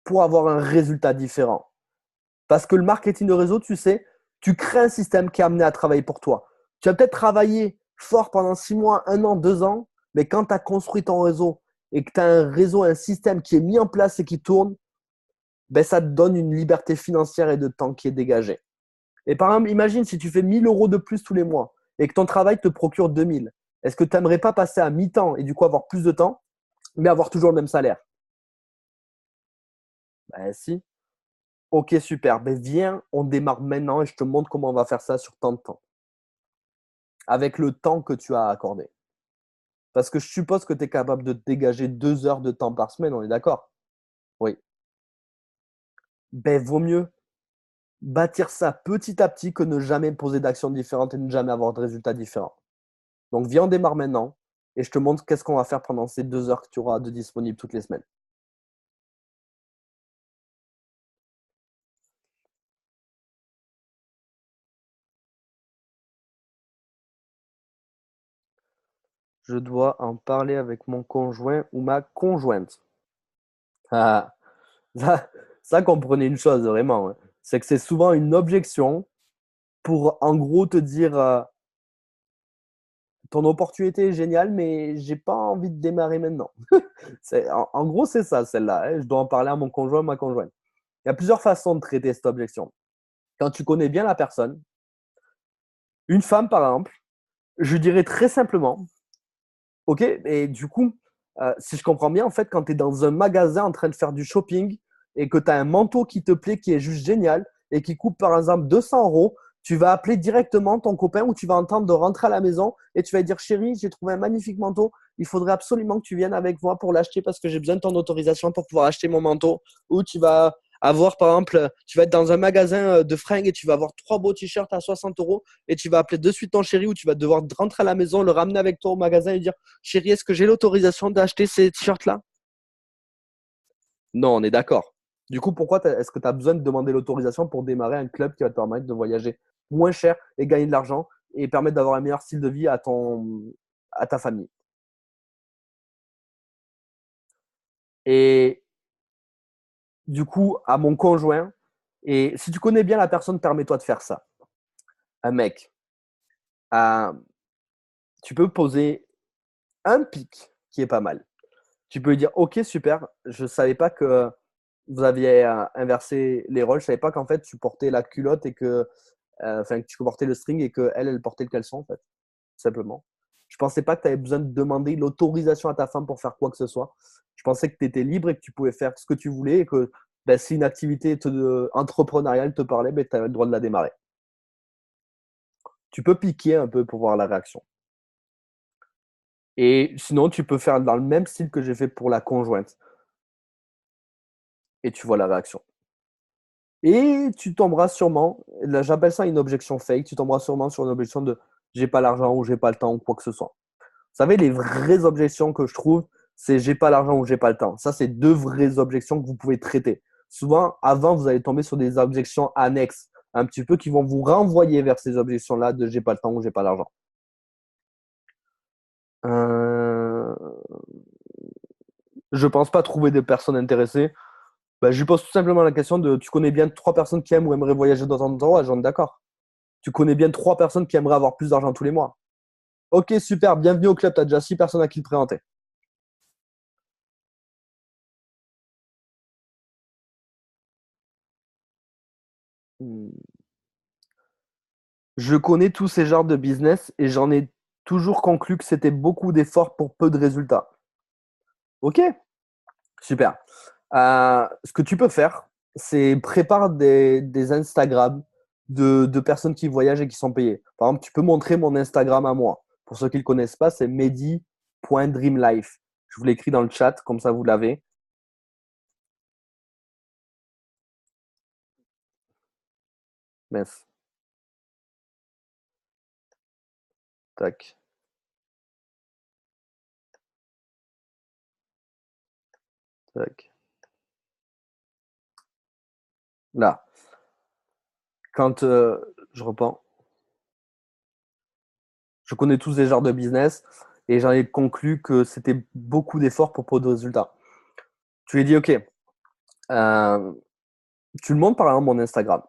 pour avoir un résultat différent. Parce que le marketing de réseau, tu sais, tu crées un système qui est amené à travailler pour toi. Tu vas peut-être travailler fort pendant 6 mois, 1 an, 2 ans, mais quand tu as construit ton réseau et que tu as un réseau, un système qui est mis en place et qui tourne, ben, ça te donne une liberté financière et de temps qui est dégagée. Et par exemple, imagine si tu fais 1 000 € de plus tous les mois et que ton travail te procure 2 000. Est-ce que tu n'aimerais pas passer à mi-temps et du coup avoir plus de temps, mais avoir toujours le même salaire? Ben si. Ok, super. Ben viens, on démarre maintenant et je te montre comment on va faire ça sur tant de temps. Avec le temps que tu as accordé. Parce que je suppose que tu es capable de te dégager 2 heures de temps par semaine, on est d'accord? Oui. Ben vaut mieux bâtir ça petit à petit que ne jamais poser d'actions différentes et ne jamais avoir de résultats différents. Donc, viens, on démarre maintenant et je te montre qu'est-ce qu'on va faire pendant ces 2 heures que tu auras de disponibles toutes les semaines. Je dois en parler avec mon conjoint ou ma conjointe. Ah, ça, ça comprenez une chose vraiment, hein. C'est que c'est souvent une objection pour en gros te dire ton opportunité est géniale, mais j'ai pas envie de démarrer maintenant. En gros, c'est ça, celle-là, hein. Je dois en parler à mon conjoint ou ma conjointe. Il y a plusieurs façons de traiter cette objection. Quand tu connais bien la personne, une femme par exemple, je dirais très simplement, ok, et du coup, si je comprends bien, en fait, quand tu es dans un magasin en train de faire du shopping et que tu as un manteau qui te plaît, qui est juste génial et qui coûte par exemple 200 €, tu vas appeler directement ton copain ou tu vas entendre de rentrer à la maison et tu vas lui dire chérie, j'ai trouvé un magnifique manteau. Il faudrait absolument que tu viennes avec moi pour l'acheter parce que j'ai besoin de ton autorisation pour pouvoir acheter mon manteau. Ou tu vas avoir, par exemple, tu vas être dans un magasin de fringues et tu vas avoir 3 beaux t-shirts à 60 € et tu vas appeler de suite ton chéri ou tu vas devoir rentrer à la maison, le ramener avec toi au magasin et dire chérie, est-ce que j'ai l'autorisation d'acheter ces t-shirts-là? Non, on est d'accord. Du coup, pourquoi est-ce que tu as besoin de demander l'autorisation pour démarrer un club qui va te permettre de voyager moins cher et gagner de l'argent et permettre d'avoir un meilleur style de vie à ta famille? Et du coup, à mon conjoint, et si tu connais bien la personne, permets-toi de faire ça. Un mec, euh, tu peux poser un pic qui est pas mal. Tu peux lui dire, ok, super, je ne savais pas que vous aviez inversé les rôles, je ne savais pas qu'en fait tu portais la culotte et que tu portais le string et qu'elle, elle portait le caleçon en fait, simplement. Je ne pensais pas que tu avais besoin de demander l'autorisation à ta femme pour faire quoi que ce soit. Je pensais que tu étais libre et que tu pouvais faire ce que tu voulais et que ben, si une activité entrepreneuriale te parlait, ben, tu avais le droit de la démarrer. Tu peux piquer un peu pour voir la réaction. Et sinon, tu peux faire dans le même style que j'ai fait pour la conjointe et tu vois la réaction. Et tu tomberas sûrement, là j'appelle ça une objection fake, tu tomberas sûrement sur une objection de j'ai pas l'argent ou j'ai pas le temps ou quoi que ce soit. Vous savez, les vraies objections que je trouve, c'est j'ai pas l'argent ou j'ai pas le temps. Ça, c'est deux vraies objections que vous pouvez traiter. Souvent, avant, vous allez tomber sur des objections annexes, un petit peu qui vont vous renvoyer vers ces objections-là de j'ai pas le temps ou j'ai pas l'argent. Euh... Je pense pas trouver des personnes intéressées. Bah, je lui pose tout simplement la question de tu connais bien 3 personnes qui aiment ou aimeraient voyager dans un endroit, j'en ai d'accord. Tu connais bien 3 personnes qui aimeraient avoir plus d'argent tous les mois. Ok, super, bienvenue au club, tu as déjà 6 personnes à qui te présenter. Hmm. Je connais tous ces genres de business et j'en ai toujours conclu que c'était beaucoup d'efforts pour peu de résultats. Ok, super. Ce que tu peux faire, c'est prépare des Instagram de personnes qui voyagent et qui sont payées. Par exemple, tu peux montrer mon Instagram à moi. Pour ceux qui ne le connaissent pas, c'est mehdi.dreamlife. Je vous l'écris dans le chat, comme ça vous l'avez. Mince. Tac, tac. Là, quand je reprends, je connais tous ces genres de business et j'en ai conclu que c'était beaucoup d'efforts pour peu de résultats. Tu lui dis, OK, tu le montres par exemple mon Instagram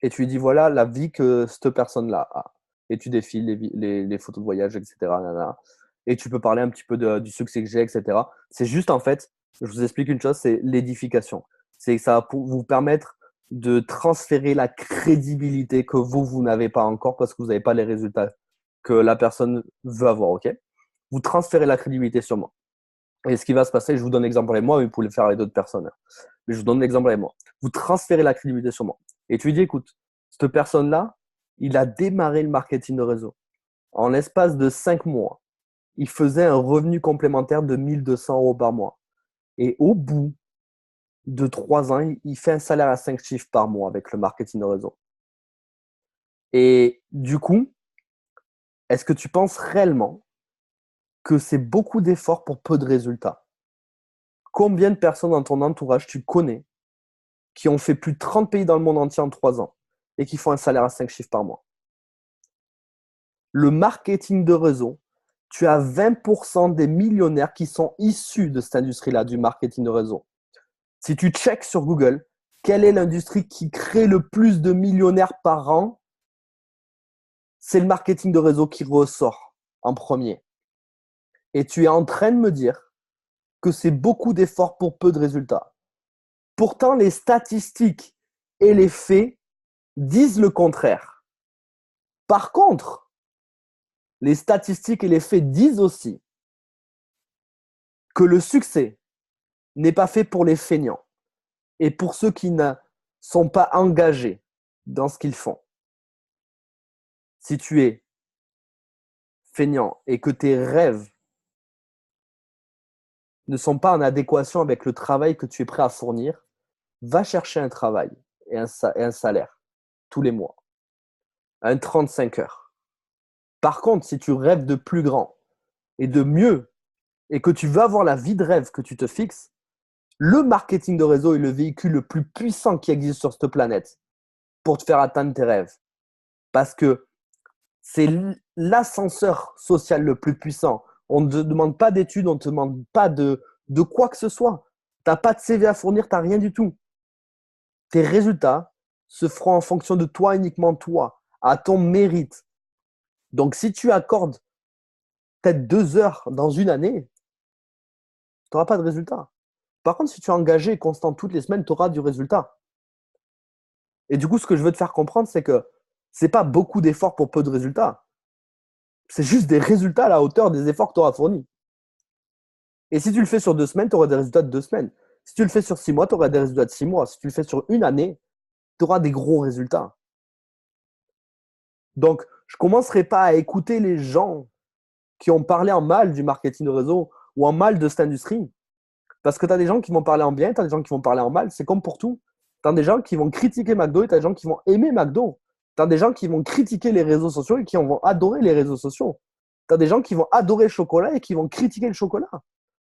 et tu lui dis, voilà la vie que cette personne-là a. Et tu défiles les photos de voyage, etc. Nanana. Et tu peux parler un petit peu du succès que j'ai, etc. C'est juste en fait, je vous explique une chose, c'est l'édification. C'est que ça va vous permettre de transférer la crédibilité que vous n'avez pas encore parce que vous n'avez pas les résultats que la personne veut avoir, ok? Vous transférez la crédibilité sur moi. Et ce qui va se passer, je vous donne l'exemple avec moi, mais vous pouvez le faire avec d'autres personnes. Mais je vous donne l'exemple avec moi. Vous transférez la crédibilité sur moi. Et tu lui dis, écoute, cette personne-là, il a démarré le marketing de réseau. En l'espace de 5 mois, il faisait un revenu complémentaire de 1 200 € par mois. Et au bout de 3 ans, il fait un salaire à 5 chiffres par mois avec le marketing de réseau. Et du coup, est-ce que tu penses réellement que c'est beaucoup d'efforts pour peu de résultats? Combien de personnes dans ton entourage tu connais qui ont fait plus de 30 pays dans le monde entier en 3 ans et qui font un salaire à 5 chiffres par mois? Le marketing de réseau, tu as 20% des millionnaires qui sont issus de cette industrie-là, du marketing de réseau. Si tu checks sur Google, quelle est l'industrie qui crée le plus de millionnaires par an? C'est le marketing de réseau qui ressort en premier. Et tu es en train de me dire que c'est beaucoup d'efforts pour peu de résultats. Pourtant, les statistiques et les faits disent le contraire. Par contre, les statistiques et les faits disent aussi que le succès n'est pas fait pour les feignants et pour ceux qui ne sont pas engagés dans ce qu'ils font. Si tu es feignant et que tes rêves ne sont pas en adéquation avec le travail que tu es prêt à fournir, va chercher un travail et un salaire tous les mois, un 35 heures. Par contre, si tu rêves de plus grand et de mieux et que tu veux avoir la vie de rêve que tu te fixes, le marketing de réseau est le véhicule le plus puissant qui existe sur cette planète pour te faire atteindre tes rêves. Parce que c'est l'ascenseur social le plus puissant. On ne te demande pas d'études, on ne te demande pas de quoi que ce soit. Tu n'as pas de CV à fournir, tu n'as rien du tout. Tes résultats se feront en fonction de toi, uniquement toi, à ton mérite. Donc, si tu accordes peut-être 2 heures dans une année, tu n'auras pas de résultat. Par contre, si tu es engagé et constant toutes les semaines, tu auras du résultat. Et du coup, ce que je veux te faire comprendre, c'est que ce n'est pas beaucoup d'efforts pour peu de résultats. C'est juste des résultats à la hauteur des efforts que tu auras fournis. Et si tu le fais sur 2 semaines, tu auras des résultats de 2 semaines. Si tu le fais sur 6 mois, tu auras des résultats de 6 mois. Si tu le fais sur une année, tu auras des gros résultats. Donc, je ne commencerai pas à écouter les gens qui ont parlé en mal du marketing de réseau ou en mal de cette industrie. Parce que tu as des gens qui vont parler en bien, tu as des gens qui vont parler en mal. C'est comme pour tout. Tu as des gens qui vont critiquer McDo et tu as des gens qui vont aimer McDo. Tu as des gens qui vont critiquer les réseaux sociaux et qui vont adorer les réseaux sociaux. Tu as des gens qui vont adorer le chocolat et qui vont critiquer le chocolat.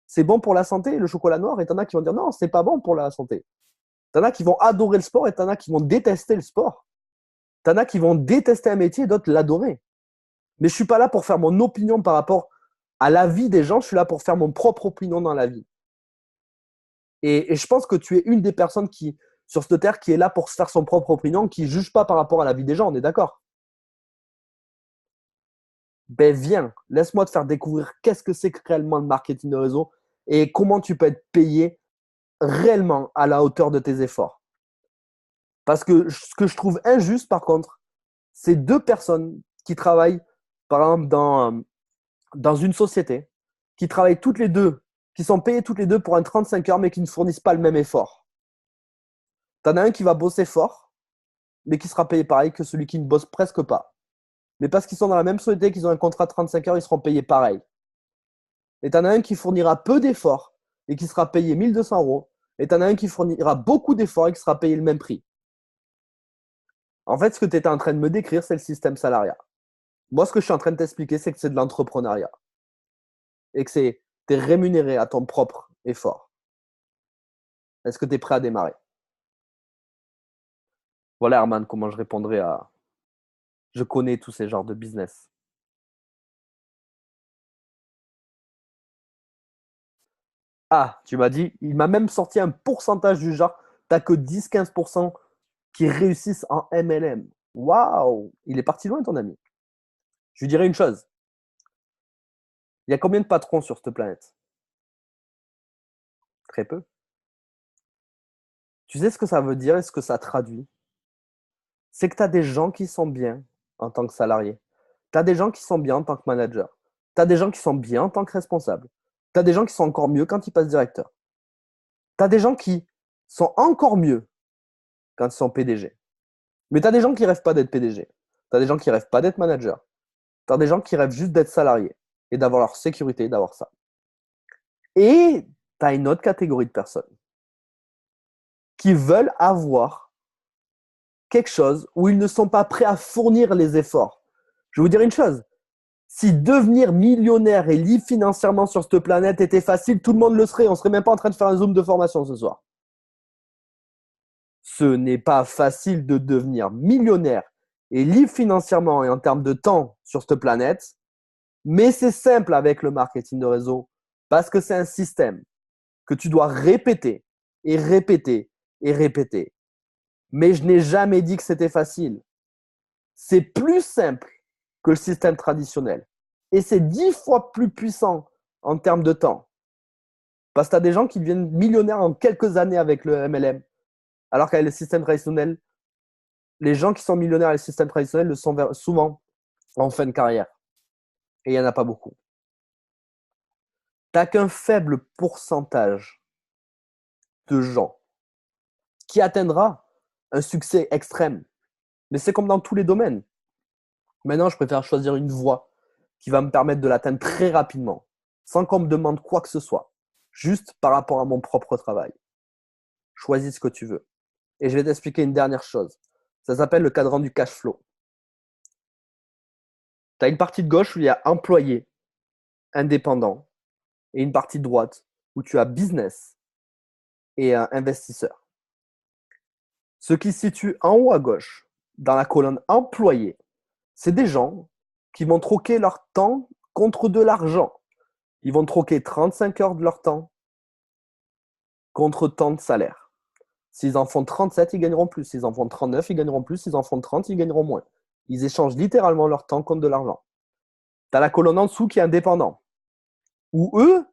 C'est bon pour la santé, le chocolat noir, et tu en as qui vont dire non, c'est pas bon pour la santé. Tu en as qui vont adorer le sport et tu en as qui vont détester le sport. Tu en as qui vont détester un métier et d'autres l'adorer. Mais je ne suis pas là pour faire mon opinion par rapport à la vie des gens, je suis là pour faire mon propre opinion dans la vie. Et je pense que tu es une des personnes qui, sur cette terre, qui est là pour se faire son propre opinion, qui ne juge pas par rapport à la vie des gens, on est d'accord? Ben viens, laisse-moi te faire découvrir qu'est-ce que c'est que réellement le marketing de réseau et comment tu peux être payé réellement à la hauteur de tes efforts. Parce que ce que je trouve injuste, par contre, c'est deux personnes qui travaillent, par exemple, dans une société, qui travaillent toutes les deux, qui sont payées toutes les deux pour un 35 heures, mais qui ne fournissent pas le même effort. T'en as un qui va bosser fort, mais qui sera payé pareil que celui qui ne bosse presque pas. Mais parce qu'ils sont dans la même société, qu'ils ont un contrat de 35 heures, ils seront payés pareil. Et t'en as un qui fournira peu d'efforts et qui sera payé 1200 euros. Et t'en as un qui fournira beaucoup d'efforts et qui sera payé le même prix. En fait, ce que tu étais en train de me décrire, c'est le système salariat. Moi, ce que je suis en train de t'expliquer, c'est que c'est de l'entrepreneuriat. Et que tu es rémunéré à ton propre effort. Est-ce que tu es prêt à démarrer? Voilà, Herman, comment je répondrai à. Je connais tous ces genres de business. Ah, tu m'as dit, il m'a même sorti un pourcentage du genre, tu n'as que 10-15% qui réussissent en MLM. Waouh! Il est parti loin, ton ami. Je lui dirais une chose. Il y a combien de patrons sur cette planète? Très peu. Tu sais ce que ça veut dire et ce que ça traduit? C'est que tu as des gens qui sont bien en tant que salarié. Tu as des gens qui sont bien en tant que manager. Tu as des gens qui sont bien en tant que responsable. Tu as des gens qui sont encore mieux quand ils passent directeur. Tu as des gens qui sont encore mieux quand ils sont PDG. Mais tu as des gens qui ne rêvent pas d'être PDG. Tu as des gens qui ne rêvent pas d'être manager. Tu as des gens qui rêvent juste d'être salarié et d'avoir leur sécurité, d'avoir ça. Et tu as une autre catégorie de personnes qui veulent avoir quelque chose où ils ne sont pas prêts à fournir les efforts. Je vais vous dire une chose. Si devenir millionnaire et libre financièrement sur cette planète était facile, tout le monde le serait. On ne serait même pas en train de faire un zoom de formation ce soir. Ce n'est pas facile de devenir millionnaire et libre financièrement et en termes de temps sur cette planète, mais c'est simple avec le marketing de réseau parce que c'est un système que tu dois répéter et répéter et répéter. Mais je n'ai jamais dit que c'était facile. C'est plus simple que le système traditionnel. Et c'est 10 fois plus puissant en termes de temps. Parce que tu as des gens qui deviennent millionnaires en quelques années avec le MLM. Alors qu'avec le système traditionnel, les gens qui sont millionnaires avec le système traditionnel le sont souvent en fin de carrière. Et il n'y en a pas beaucoup. Tu n'as qu'un faible pourcentage de gens qui atteindra un succès extrême. Mais c'est comme dans tous les domaines. Maintenant, je préfère choisir une voie qui va me permettre de l'atteindre très rapidement, sans qu'on me demande quoi que ce soit, juste par rapport à mon propre travail. Choisis ce que tu veux. Et je vais t'expliquer une dernière chose. Ça s'appelle le cadran du cash flow. Tu as une partie de gauche où il y a employé, indépendant, et une partie de droite où tu as business et investisseur. Ce qui se situe en haut à gauche, dans la colonne employé, c'est des gens qui vont troquer leur temps contre de l'argent. Ils vont troquer 35 heures de leur temps contre tant de salaire. S'ils en font 37, ils gagneront plus. S'ils en font 39, ils gagneront plus. S'ils en font 30, ils gagneront moins. Ils échangent littéralement leur temps contre de l'argent. Tu as la colonne en dessous qui est indépendant, où eux,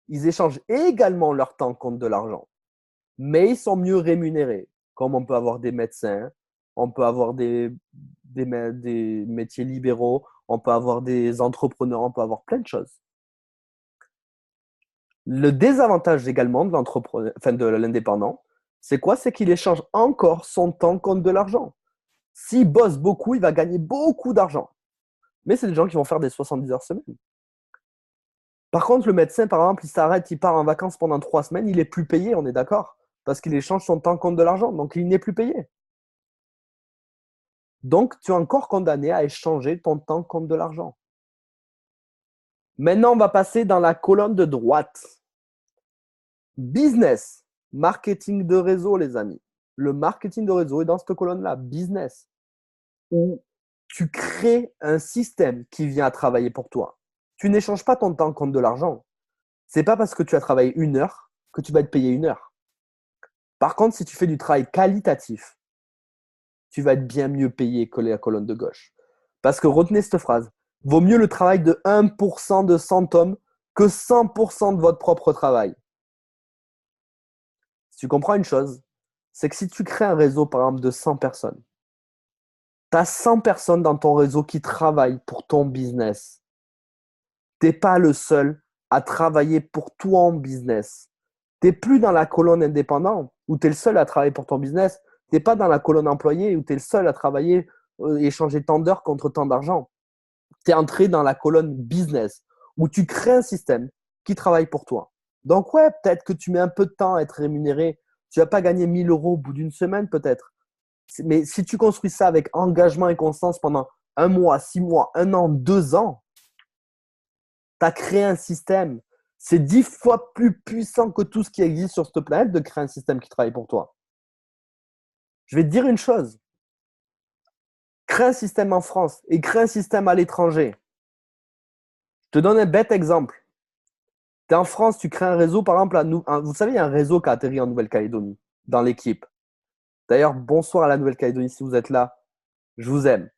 ils échangent également leur temps contre de l'argent. Mais ils sont mieux rémunérés. Comme on peut avoir des médecins, on peut avoir des métiers libéraux, on peut avoir des entrepreneurs, on peut avoir plein de choses. Le désavantage également de l'indépendant, c'est quoi? C'est qu'il échange encore son temps contre de l'argent. S'il bosse beaucoup, il va gagner beaucoup d'argent. Mais c'est des gens qui vont faire des 70 heures semaine. Par contre, le médecin, par exemple, il s'arrête, il part en vacances pendant 3 semaines, il n'est plus payé, on est d'accord? Parce qu'il échange son temps contre de l'argent, donc il n'est plus payé. Donc, tu es encore condamné à échanger ton temps contre de l'argent. Maintenant, on va passer dans la colonne de droite. Business, marketing de réseau, les amis. Le marketing de réseau est dans cette colonne-là, business, où tu crées un système qui vient travailler pour toi. Tu n'échanges pas ton temps contre de l'argent. C'est pas parce que tu as travaillé 1 heure que tu vas être payé 1 heure. Par contre, si tu fais du travail qualitatif, tu vas être bien mieux payé que la colonne de gauche. Parce que retenez cette phrase, vaut mieux le travail de 1% de 100 hommes que 100% de votre propre travail. Si tu comprends une chose, c'est que si tu crées un réseau, par exemple, de 100 personnes, tu as 100 personnes dans ton réseau qui travaillent pour ton business. Tu n'es pas le seul à travailler pour toi en business. Tu n'es plus dans la colonne indépendant où tu es le seul à travailler pour ton business. Tu n'es pas dans la colonne employé où tu es le seul à travailler, échanger tant d'heures contre tant d'argent. Tu es entré dans la colonne business où tu crées un système qui travaille pour toi. Donc, ouais, peut-être que tu mets un peu de temps à être rémunéré. Tu ne vas pas gagner 1 000 € au bout d'une semaine, peut-être. Mais si tu construis ça avec engagement et constance pendant 1 mois, 6 mois, 1 an, 2 ans, tu as créé un système. C'est 10 fois plus puissant que tout ce qui existe sur cette planète de créer un système qui travaille pour toi. Je vais te dire une chose. Crée un système en France et crée un système à l'étranger. Je te donne un bête exemple. Tu es en France, tu crées un réseau, par exemple, vous savez, il y a un réseau qui a atterri en Nouvelle-Calédonie, dans l'équipe. D'ailleurs, bonsoir à la Nouvelle-Calédonie si vous êtes là. Je vous aime.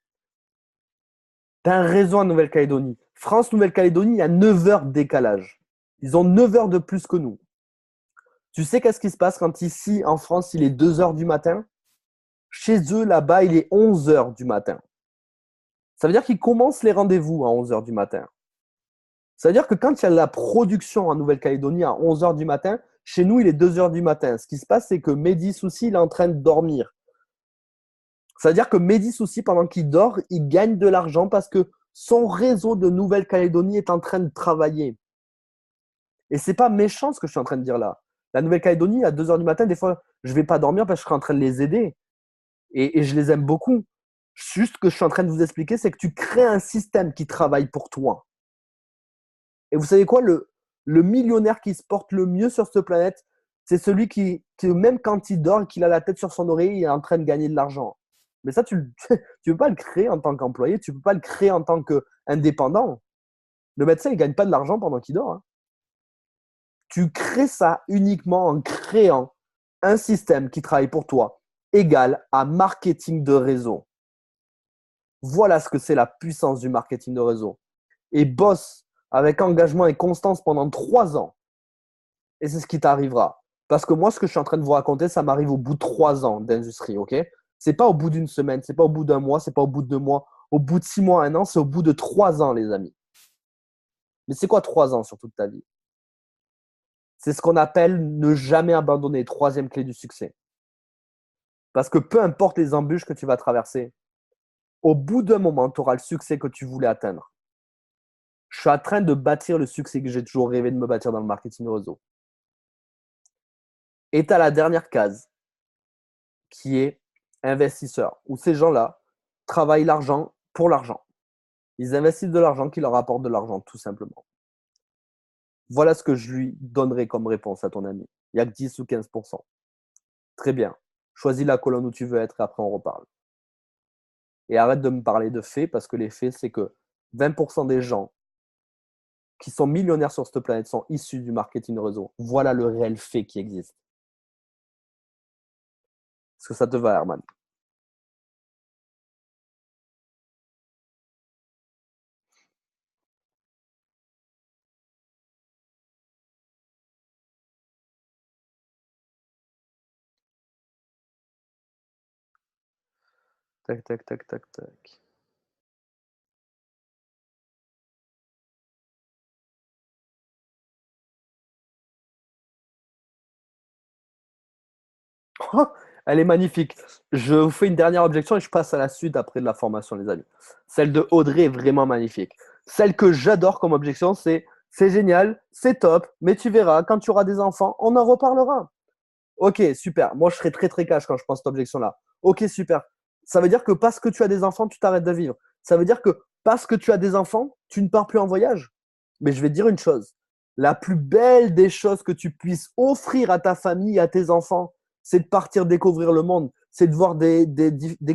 Tu as un réseau en Nouvelle-Calédonie. France-Nouvelle-Calédonie, il y a 9 heures de décalage. Ils ont 9 heures de plus que nous. Tu sais qu'est-ce qui se passe quand ici, en France, il est 2 heures du matin? Chez eux, là-bas, il est 11 heures du matin. Ça veut dire qu'ils commencent les rendez-vous à 11 heures du matin. Ça veut dire que quand il y a la production en Nouvelle-Calédonie à 11 heures du matin, chez nous, il est 2 heures du matin. Ce qui se passe, c'est que Mehdi Soussi, il est en train de dormir. Ça veut dire que Mehdi Soussi, pendant qu'il dort, il gagne de l'argent parce que son réseau de Nouvelle-Calédonie est en train de travailler. Et c'est pas méchant ce que je suis en train de dire là. La Nouvelle-Calédonie, à 2 heures du matin, des fois, je vais pas dormir parce que je serai en train de les aider. Et je les aime beaucoup. Juste ce que je suis en train de vous expliquer, c'est que tu crées un système qui travaille pour toi. Et vous savez quoi, le millionnaire qui se porte le mieux sur cette planète, c'est celui qui, même quand il dort et qu'il a la tête sur son oreiller, il est en train de gagner de l'argent. Mais ça, tu ne peux pas le créer en tant qu'employé, tu ne peux pas le créer en tant qu'indépendant. Le médecin, il ne gagne pas de l'argent pendant qu'il dort. Hein. Tu crées ça uniquement en créant un système qui travaille pour toi, égal à marketing de réseau. Voilà ce que c'est la puissance du marketing de réseau. Et bosse avec engagement et constance pendant 3 ans. Et c'est ce qui t'arrivera. Parce que moi, ce que je suis en train de vous raconter, ça m'arrive au bout de 3 ans d'industrie, ok? C'est pas au bout d'une semaine, c'est pas au bout d'un mois, c'est pas au bout de 2 mois, au bout de 6 mois, 1 an, c'est au bout de 3 ans, les amis. Mais c'est quoi 3 ans sur toute ta vie? C'est ce qu'on appelle ne jamais abandonner, troisième clé du succès. Parce que peu importe les embûches que tu vas traverser, au bout d'un moment, tu auras le succès que tu voulais atteindre. Je suis en train de bâtir le succès que j'ai toujours rêvé de me bâtir dans le marketing réseau. Et tu as la dernière case qui est investisseur, où ces gens-là travaillent l'argent pour l'argent. Ils investissent de l'argent qui leur apporte de l'argent, tout simplement. Voilà ce que je lui donnerai comme réponse à ton ami. Il n'y a que 10 ou 15%. Très bien. Choisis la colonne où tu veux être et après on reparle. Et arrête de me parler de faits parce que les faits, c'est que 20% des gens qui sont millionnaires sur cette planète sont issus du marketing réseau. Voilà le réel fait qui existe. Est-ce que ça te va, Herman? Tac, tac, tac, tac, tac. Oh, elle est magnifique. Je vous fais une dernière objection et je passe à la suite après de la formation, les amis. Celle de Audrey est vraiment magnifique. Celle que j'adore comme objection, c'est génial, c'est top, mais tu verras, quand tu auras des enfants, on en reparlera. Ok, super. Moi, je serais très, très cash quand je pense cette objection-là. Ok, super. Ça veut dire que parce que tu as des enfants, tu t'arrêtes de vivre. Ça veut dire que parce que tu as des enfants, tu ne pars plus en voyage. Mais je vais te dire une chose. La plus belle des choses que tu puisses offrir à ta famille, à tes enfants, c'est de partir découvrir le monde. C'est de voir des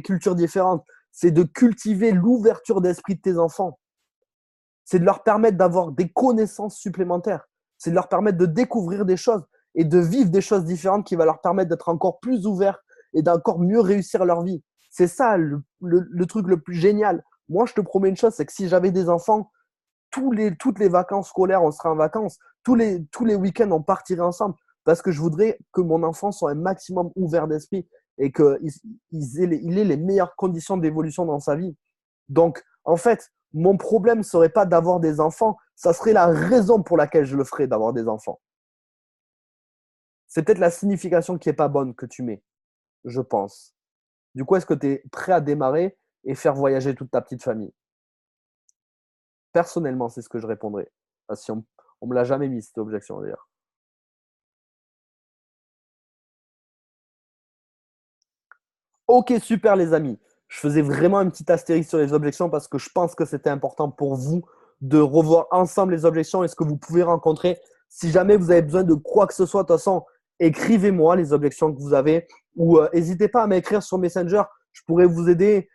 cultures différentes. C'est de cultiver l'ouverture d'esprit de tes enfants. C'est de leur permettre d'avoir des connaissances supplémentaires. C'est de leur permettre de découvrir des choses et de vivre des choses différentes qui va leur permettre d'être encore plus ouverts et d'encore mieux réussir leur vie. C'est ça le truc le plus génial. Moi, je te promets une chose, c'est que si j'avais des enfants, toutes les vacances scolaires, on serait en vacances. Tous les week-ends, on partirait ensemble. Parce que je voudrais que mon enfant soit un maximum ouvert d'esprit et qu'il ait les meilleures conditions d'évolution dans sa vie. Donc, en fait, mon problème ne serait pas d'avoir des enfants, ça serait la raison pour laquelle je le ferais d'avoir des enfants. C'est peut-être la signification qui n'est pas bonne que tu mets, je pense. Du coup, est-ce que tu es prêt à démarrer et faire voyager toute ta petite famille? Personnellement, c'est ce que je répondrais. Si on ne me l'a jamais mis, cette objection d'ailleurs. Ok, super les amis. Je faisais vraiment une petite astérisque sur les objections parce que je pense que c'était important pour vous de revoir ensemble les objections et ce que vous pouvez rencontrer. Si jamais vous avez besoin de quoi que ce soit, de toute façon, écrivez-moi les objections que vous avez ou n'hésitez pas à m'écrire sur Messenger. Je pourrais vous aider.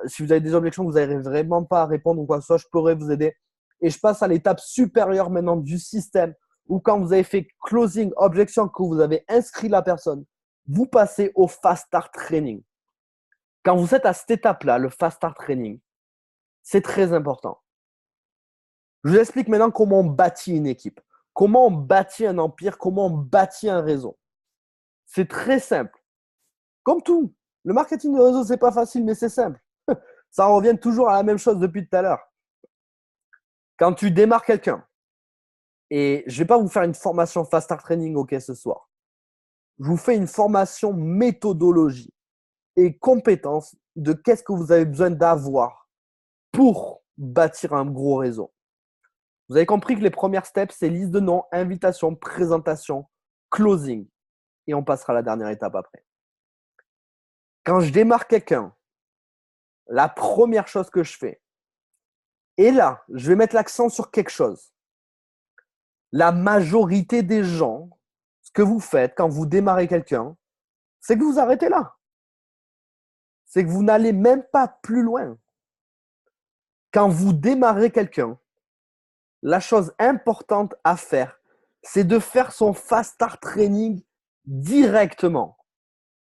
Si vous avez des objections que vous n'arrivez vraiment pas à répondre ou quoi que ce soit, je pourrais vous aider. Et je passe à l'étape supérieure maintenant du système où quand vous avez fait closing, objection, que vous avez inscrit la personne, vous passez au fast start training. Quand vous êtes à cette étape-là, le fast start training, c'est très important. Je vous explique maintenant comment on bâtit une équipe, comment on bâtit un empire, comment on bâtit un réseau. C'est très simple. Comme tout, le marketing de réseau, c'est pas facile, mais c'est simple. Ça revient toujours à la même chose depuis tout à l'heure. Quand tu démarres quelqu'un, et je ne vais pas vous faire une formation fast start training ce soir, je vous fais une formation méthodologie et compétences de qu'est-ce que vous avez besoin d'avoir pour bâtir un gros réseau. Vous avez compris que les premières steps, c'est liste de noms, invitation, présentation, closing. Et on passera à la dernière étape après. Quand je démarre quelqu'un, la première chose que je fais, et là, je vais mettre l'accent sur quelque chose. La majorité des gens, ce que vous faites quand vous démarrez quelqu'un, c'est que vous arrêtez là. C'est que vous n'allez même pas plus loin. Quand vous démarrez quelqu'un, la chose importante à faire, c'est de faire son fast start training directement.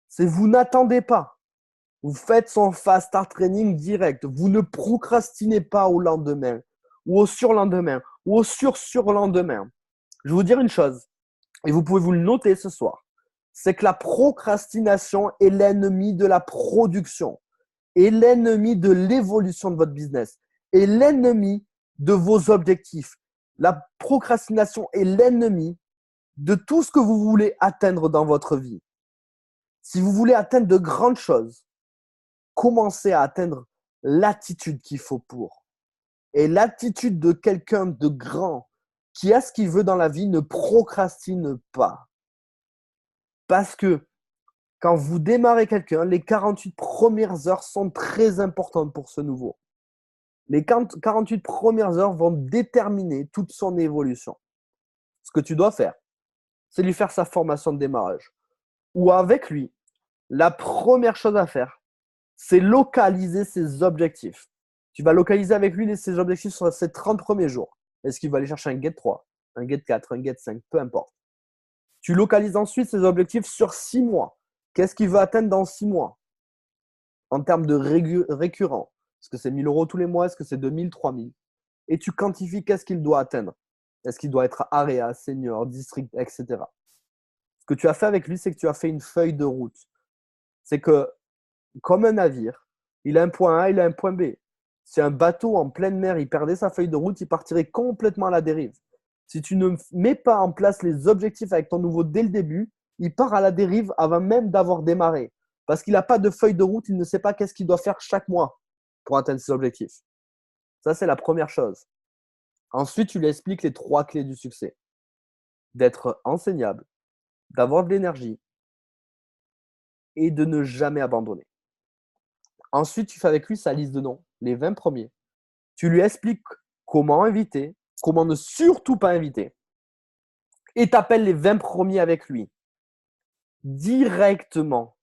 C'est vous n'attendez pas. Vous faites son fast start training direct. Vous ne procrastinez pas au lendemain ou au surlendemain ou au surlendemain. Je vais vous dire une chose, et vous pouvez vous le noter ce soir, c'est que la procrastination est l'ennemi de la production, est l'ennemi de l'évolution de votre business, est l'ennemi de vos objectifs. La procrastination est l'ennemi de tout ce que vous voulez atteindre dans votre vie. Si vous voulez atteindre de grandes choses, commencez à atteindre l'attitude qu'il faut pour. Et l'attitude de quelqu'un de grand qui a ce qu'il veut dans la vie ne procrastine pas. Parce que quand vous démarrez quelqu'un, les 48 premières heures sont très importantes pour ce nouveau. Les 48 premières heures vont déterminer toute son évolution. Ce que tu dois faire, c'est lui faire sa formation de démarrage. Ou avec lui, la première chose à faire, c'est localiser ses objectifs. Tu vas localiser avec lui ses objectifs sur ces 30 premiers jours. Est-ce qu'il va aller chercher un get 3, un get 4, un get 5, peu importe. Tu localises ensuite ses objectifs sur 6 mois. Qu'est-ce qu'il veut atteindre dans 6 mois en termes de récurrent? Est-ce que c'est 1 000 euros tous les mois? Est-ce que c'est 2 000, 3 000? Et tu quantifies qu'est-ce qu'il doit atteindre. Est-ce qu'il doit être area, senior, district, etc. Ce que tu as fait avec lui, c'est que tu as fait une feuille de route. C'est que, comme un navire, il a un point A, il a un point B. Si un bateau en pleine mer, il perdait sa feuille de route, il partirait complètement à la dérive. Si tu ne mets pas en place les objectifs avec ton nouveau dès le début, il part à la dérive avant même d'avoir démarré. Parce qu'il n'a pas de feuille de route, il ne sait pas qu'est-ce qu'il doit faire chaque mois pour atteindre ses objectifs. Ça, c'est la première chose. Ensuite, tu lui expliques les 3 clés du succès. D'être enseignable, d'avoir de l'énergie et de ne jamais abandonner. Ensuite, tu fais avec lui sa liste de noms, les 20 premiers. Tu lui expliques comment inviter, comment ne surtout pas inviter. Et tu appelles les 20 premiers avec lui. Directement.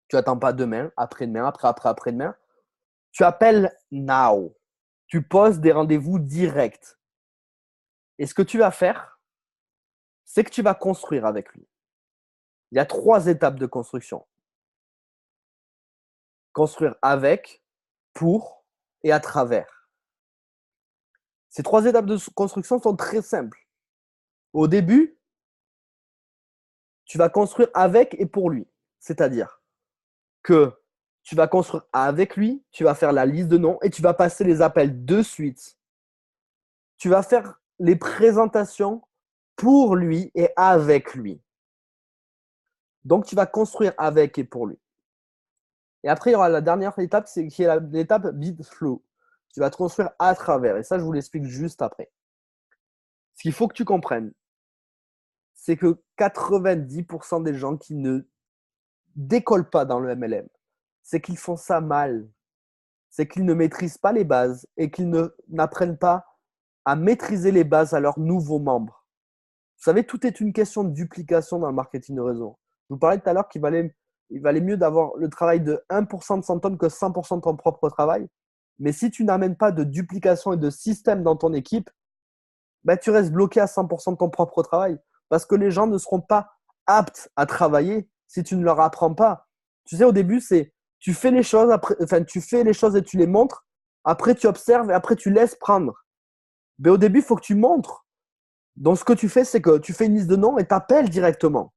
Tu n'attends pas demain, après-demain, après-demain. Tu appelles now. Tu poses des rendez-vous directs. Et ce que tu vas faire, c'est que tu vas construire avec lui. Il y a 3 étapes de construction. Construire avec, pour et à travers. Ces 3 étapes de construction sont très simples. Au début, tu vas construire avec et pour lui. C'est-à-dire que tu vas construire avec lui, tu vas faire la liste de noms et tu vas passer les appels de suite. Tu vas faire les présentations pour lui et avec lui. Donc, tu vas construire avec et pour lui. Et après, il y aura la dernière étape, qui est l'étape bid flow. Tu vas te construire à travers. Et ça, je vous l'explique juste après. Ce qu'il faut que tu comprennes, c'est que 90% des gens qui ne décollent pas dans le MLM, c'est qu'ils font ça mal. C'est qu'ils ne maîtrisent pas les bases et qu'ils n'apprennent pas à maîtriser les bases à leurs nouveaux membres. Vous savez, tout est une question de duplication dans le marketing de réseau. Je vous parlais tout à l'heure qu'il valait mieux d'avoir le travail de 1% de 100 tonnes que 100% de ton propre travail. Mais si tu n'amènes pas de duplication et de système dans ton équipe, ben, tu restes bloqué à 100% de ton propre travail. Parce que les gens ne seront pas aptes à travailler si tu ne leur apprends pas. Tu sais, au début, c'est tu fais les choses, tu fais les choses et tu les montres. Après, tu observes et après, tu laisses prendre. Mais au début, il faut que tu montres. Donc, ce que tu fais, c'est que tu fais une liste de noms et tu appelles directement.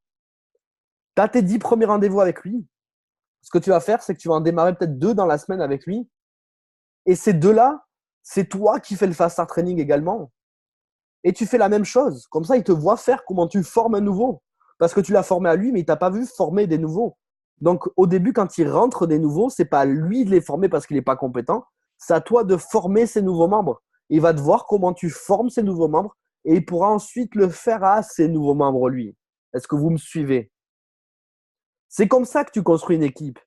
Tu as tes 10 premiers rendez-vous avec lui. Ce que tu vas faire, c'est que tu vas en démarrer peut-être 2 dans la semaine avec lui. Et ces 2-là, c'est toi qui fais le fast start training également. Et tu fais la même chose. Comme ça, il te voit faire comment tu formes un nouveau. Parce que tu l'as formé à lui, mais il t'a pas vu former des nouveaux. Donc, au début, quand il rentre des nouveaux, c'est pas à lui de les former parce qu'il n'est pas compétent. C'est à toi de former ces nouveaux membres. Il va te voir comment tu formes ces nouveaux membres et il pourra ensuite le faire à ses nouveaux membres, lui. Est-ce que vous me suivez? C'est comme ça que tu construis une équipe.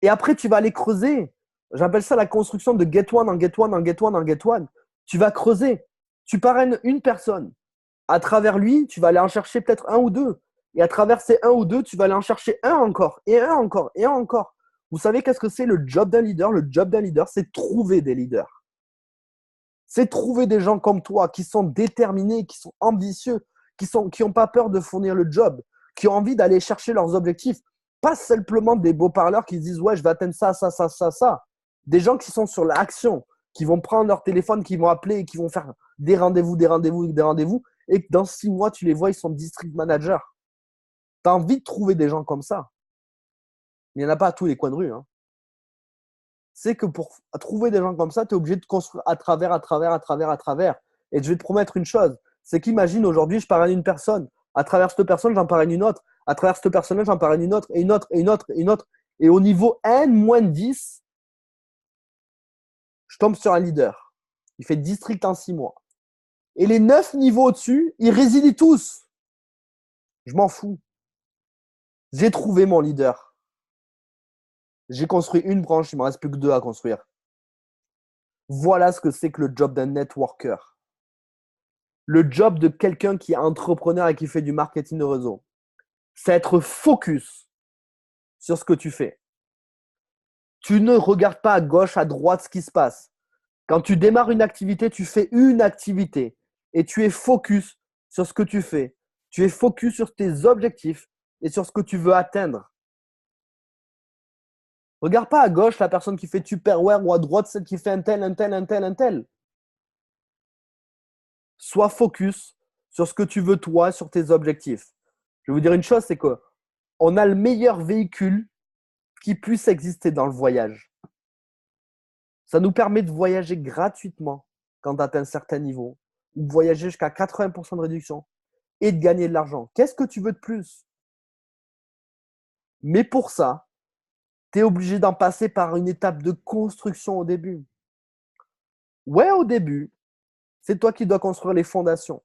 Et après, tu vas aller creuser. J'appelle ça la construction de get one en get one en get one en get one. Tu vas creuser. Tu parraines une personne. À travers lui, tu vas aller en chercher peut-être 1 ou 2. Et à travers ces 1 ou 2, tu vas aller en chercher un encore, et un encore, et un encore. Vous savez qu'est-ce que c'est le job d'un leader? Le job d'un leader, c'est trouver des leaders. C'est trouver des gens comme toi qui sont déterminés, qui sont ambitieux, qui n'ont pas peur de fournir le job, qui ont envie d'aller chercher leurs objectifs. Pas simplement des beaux parleurs qui se disent « ouais, je vais atteindre ça, ça, ça, ça, ça ». Des gens qui sont sur l'action, qui vont prendre leur téléphone, qui vont appeler et qui vont faire des rendez-vous, des rendez-vous, des rendez-vous. Et que dans 6 mois, tu les vois, ils sont district managers. Tu as envie de trouver des gens comme ça. Mais il n'y en a pas à tous les coins de rue. Hein. C'est que pour trouver des gens comme ça, tu es obligé de construire à travers. Et je vais te promettre une chose, c'est qu'imagine aujourd'hui, je parraine une personne. À travers cette personne, j'en parraine une autre. À travers cette personne-là, j'en parraine une autre, et une autre, et une autre, et une autre. Et au niveau N-10, je tombe sur un leader. Il fait district en 6 mois. Et les 9 niveaux au-dessus, ils résilient tous. Je m'en fous. J'ai trouvé mon leader. J'ai construit une branche, il ne me reste plus que 2 à construire. Voilà ce que c'est que le job d'un networker. Le job de quelqu'un qui est entrepreneur et qui fait du marketing de réseau, c'est être focus sur ce que tu fais. Tu ne regardes pas à gauche, à droite ce qui se passe. Quand tu démarres une activité, tu fais une activité et tu es focus sur ce que tu fais. Tu es focus sur tes objectifs et sur ce que tu veux atteindre. Regarde pas à gauche la personne qui fait Tupperware ou à droite celle qui fait un tel. Sois focus sur ce que tu veux toi, sur tes objectifs. Je vais vous dire une chose, c'est qu'on a le meilleur véhicule qui puisse exister dans le voyage. Ça nous permet de voyager gratuitement quand tu atteins un certain niveau, ou de voyager jusqu'à 80% de réduction et de gagner de l'argent. Qu'est-ce que tu veux de plus? Mais pour ça, tu es obligé d'en passer par une étape de construction au début. Ouais, au début, c'est toi qui dois construire les fondations.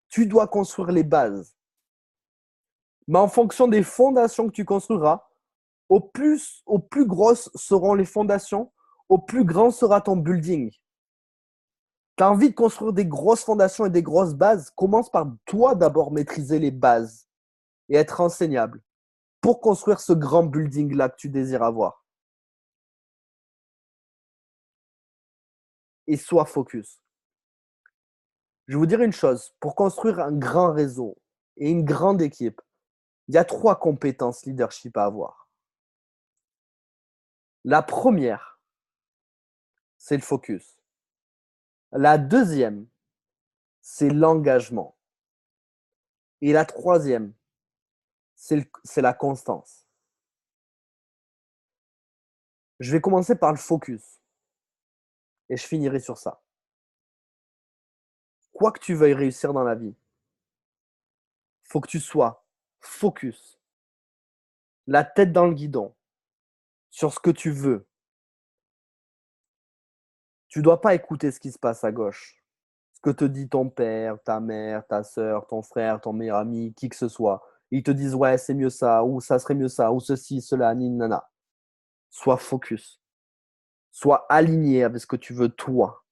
Tu dois construire les bases. Mais en fonction des fondations que tu construiras, au plus grosses seront les fondations, au plus grand sera ton building. Tu as envie de construire des grosses fondations et des grosses bases, commence par toi d'abord maîtriser les bases et être enseignable pour construire ce grand building-là que tu désires avoir. Et sois focus. Je vais vous dire une chose, pour construire un grand réseau et une grande équipe, il y a 3 compétences leadership à avoir. La première, c'est le focus. La deuxième, c'est l'engagement. Et la troisième, c'est la constance. Je vais commencer par le focus et je finirai sur ça. Quoi que tu veuilles réussir dans la vie, il faut que tu sois focus, la tête dans le guidon, sur ce que tu veux. Tu ne dois pas écouter ce qui se passe à gauche, ce que te dit ton père, ta mère, ta soeur, ton frère, ton meilleur ami, qui que ce soit. Ils te disent ouais, c'est mieux ça, ou ça serait mieux ça, ou ceci, cela, nana. Sois focus. Sois aligné avec ce que tu veux toi.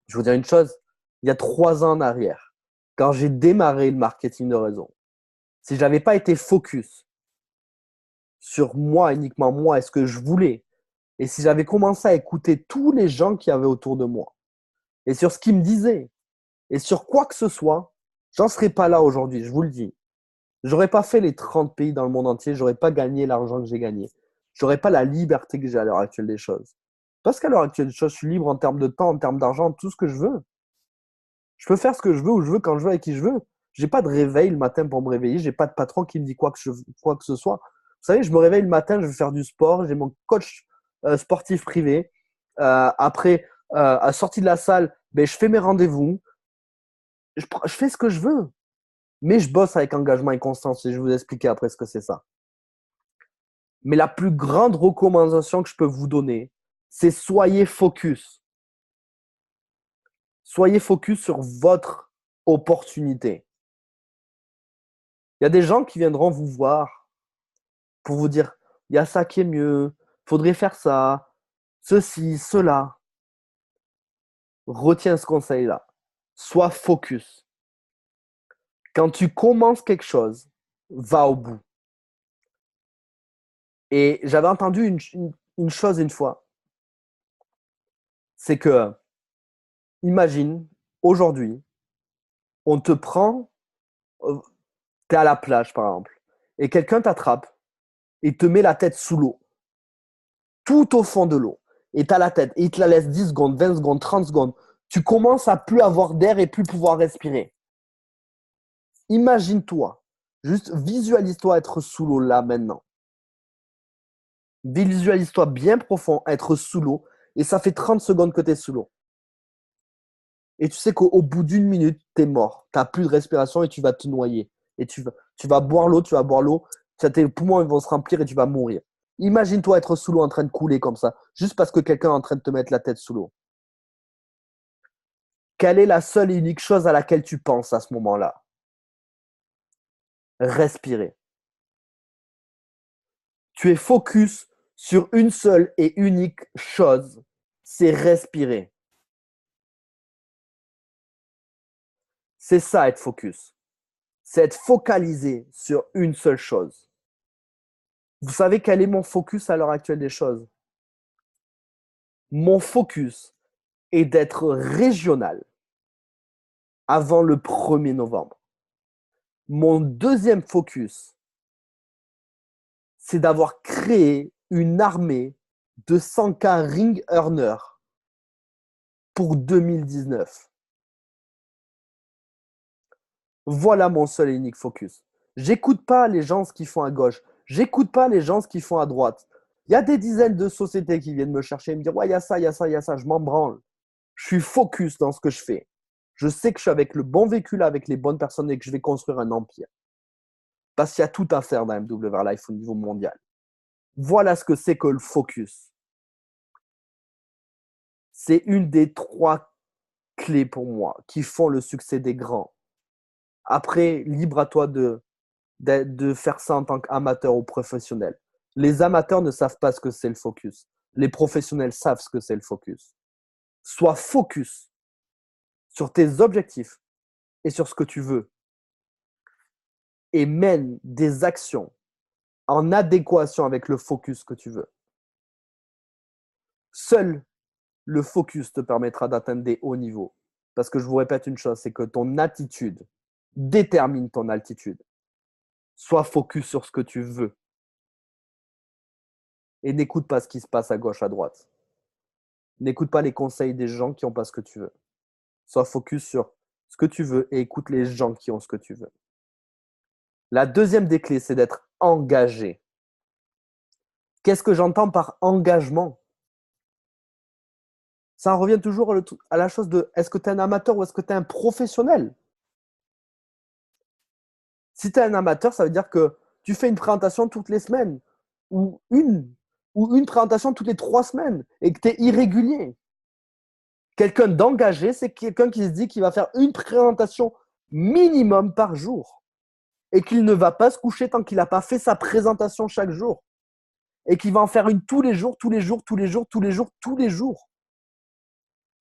Je vais vous dire une chose, il y a 3 ans en arrière, quand j'ai démarré le marketing de réseau, si je n'avais pas été focus sur moi, uniquement moi, et ce que je voulais, et si j'avais commencé à écouter tous les gens qui avaient autour de moi, et sur ce qu'ils me disaient, et sur quoi que ce soit, j'en serais pas là aujourd'hui, je vous le dis. J'aurais pas fait les 30 pays dans le monde entier, j'aurais pas gagné l'argent que j'ai gagné. J'aurais pas la liberté que j'ai à l'heure actuelle des choses. Parce qu'à l'heure actuelle des choses, je suis libre en termes de temps, en termes d'argent, tout ce que je veux. Je peux faire ce que je veux, où je veux, quand je veux, avec qui je veux. J'ai pas de réveil le matin pour me réveiller. J'ai pas de patron qui me dit quoi que ce soit. Vous savez, je me réveille le matin, je vais faire du sport. J'ai mon coach sportif privé. Après, à sortie de la salle, ben, je fais mes rendez-vous. Je fais ce que je veux. Mais je bosse avec engagement et constance. Et je vais vous expliquer après ce que c'est ça. Mais la plus grande recommandation que je peux vous donner, c'est soyez focus. Soyez focus sur votre opportunité. Il y a des gens qui viendront vous voir pour vous dire, il y a ça qui est mieux, faudrait faire ça, ceci, cela. Retiens ce conseil-là. Sois focus. Quand tu commences quelque chose, va au bout. Et j'avais entendu une chose une fois. C'est que, imagine, aujourd'hui, on te prend, tu es à la plage par exemple, et quelqu'un t'attrape et te met la tête sous l'eau, tout au fond de l'eau. Et tu as la tête, et il te la laisse 10 secondes, 20 secondes, 30 secondes. Tu commences à plus avoir d'air et plus pouvoir respirer. Imagine-toi, juste visualise-toi être sous l'eau là maintenant. Visualise-toi bien profond, être sous l'eau, et ça fait 30 secondes que tu es sous l'eau. Et tu sais qu'au bout d'une minute, tu es mort. Tu n'as plus de respiration et tu vas te noyer. Et tu vas boire l'eau, tes poumons vont se remplir et tu vas mourir. Imagine-toi être sous l'eau en train de couler comme ça, juste parce que quelqu'un est en train de te mettre la tête sous l'eau. Quelle est la seule et unique chose à laquelle tu penses à ce moment-là? Respirer. Tu es focus sur une seule et unique chose, c'est respirer. C'est ça être focus. C'est être focalisé sur une seule chose. Vous savez quel est mon focus à l'heure actuelle des choses? Mon focus est d'être régional avant le 1er novembre. Mon deuxième focus, c'est d'avoir créé une armée de 100K ring earners pour 2019. Voilà mon seul et unique focus. J'écoute pas les gens ce qu'ils font à gauche. J'écoute pas les gens ce qu'ils font à droite. Il y a des dizaines de sociétés qui viennent me chercher et me dire ouais, il y a ça, il y a ça, il y a ça. Je m'en branle. Je suis focus dans ce que je fais. Je sais que je suis avec le bon véhicule, avec les bonnes personnes et que je vais construire un empire. Parce qu'il y a tout à faire dans MW Life au niveau mondial. Voilà ce que c'est que le focus. C'est une des 3 clés pour moi qui font le succès des grands. Après, libre à toi de faire ça en tant qu'amateur ou professionnel. Les amateurs ne savent pas ce que c'est le focus. Les professionnels savent ce que c'est le focus. Sois focus sur tes objectifs et sur ce que tu veux et mène des actions en adéquation avec le focus que tu veux. Seul le focus te permettra d'atteindre des hauts niveaux. Parce que je vous répète une chose, c'est que ton attitude détermine ton altitude. Sois focus sur ce que tu veux et n'écoute pas ce qui se passe à gauche, à droite. N'écoute pas les conseils des gens qui n'ont pas ce que tu veux. Sois focus sur ce que tu veux et écoute les gens qui ont ce que tu veux. La deuxième des clés, c'est d'être engagé. Qu'est-ce que j'entends par engagement? Ça en revient toujours à la chose de est-ce que tu es un amateur ou est-ce que tu es un professionnel? Si tu es un amateur, ça veut dire que tu fais une présentation toutes les semaines ou une présentation toutes les 3 semaines et que tu es irrégulier. Quelqu'un d'engagé, c'est quelqu'un qui se dit qu'il va faire une présentation minimum par jour et qu'il ne va pas se coucher tant qu'il n'a pas fait sa présentation chaque jour et qu'il va en faire une tous les jours, tous les jours, tous les jours, tous les jours, tous les jours.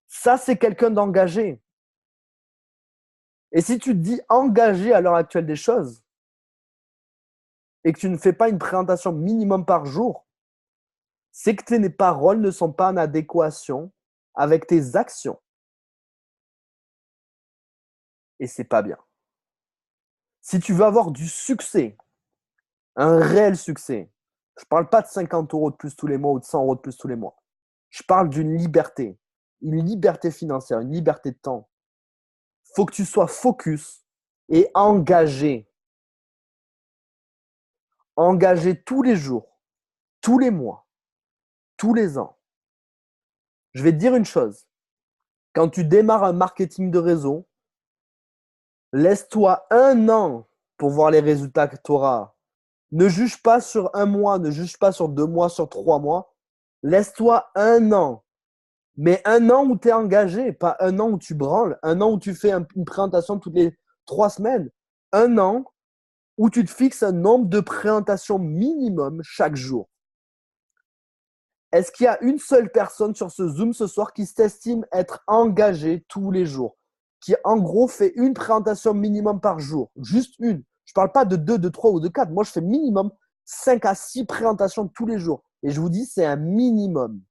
Ça, c'est quelqu'un d'engagé. Et si tu te dis engagé à l'heure actuelle des choses et que tu ne fais pas une présentation minimum par jour, c'est que tes paroles ne sont pas en adéquation avec tes actions. Et c'est pas bien. Si tu veux avoir du succès, un réel succès, je ne parle pas de 50 € de plus tous les mois ou de 100 € de plus tous les mois. Je parle d'une liberté. Une liberté financière, une liberté de temps. Il faut que tu sois focus et engagé. Engagé tous les jours, tous les mois, tous les ans. Je vais te dire une chose. Quand tu démarres un marketing de réseau, laisse-toi 1 an pour voir les résultats que tu auras. Ne juge pas sur 1 mois, ne juge pas sur 2 mois, sur 3 mois. Laisse-toi 1 an. Mais 1 an où tu es engagé, pas 1 an où tu branles, 1 an où tu fais une présentation toutes les 3 semaines. 1 an où tu te fixes un nombre de présentations minimum chaque jour. Est-ce qu'il y a une seule personne sur ce Zoom ce soir qui s'estime être engagée tous les jours? Qui en gros fait une présentation minimum par jour? Juste une. Je ne parle pas de 2, de 3 ou de 4. Moi, je fais minimum 5 à 6 présentations tous les jours. Et je vous dis, c'est un minimum.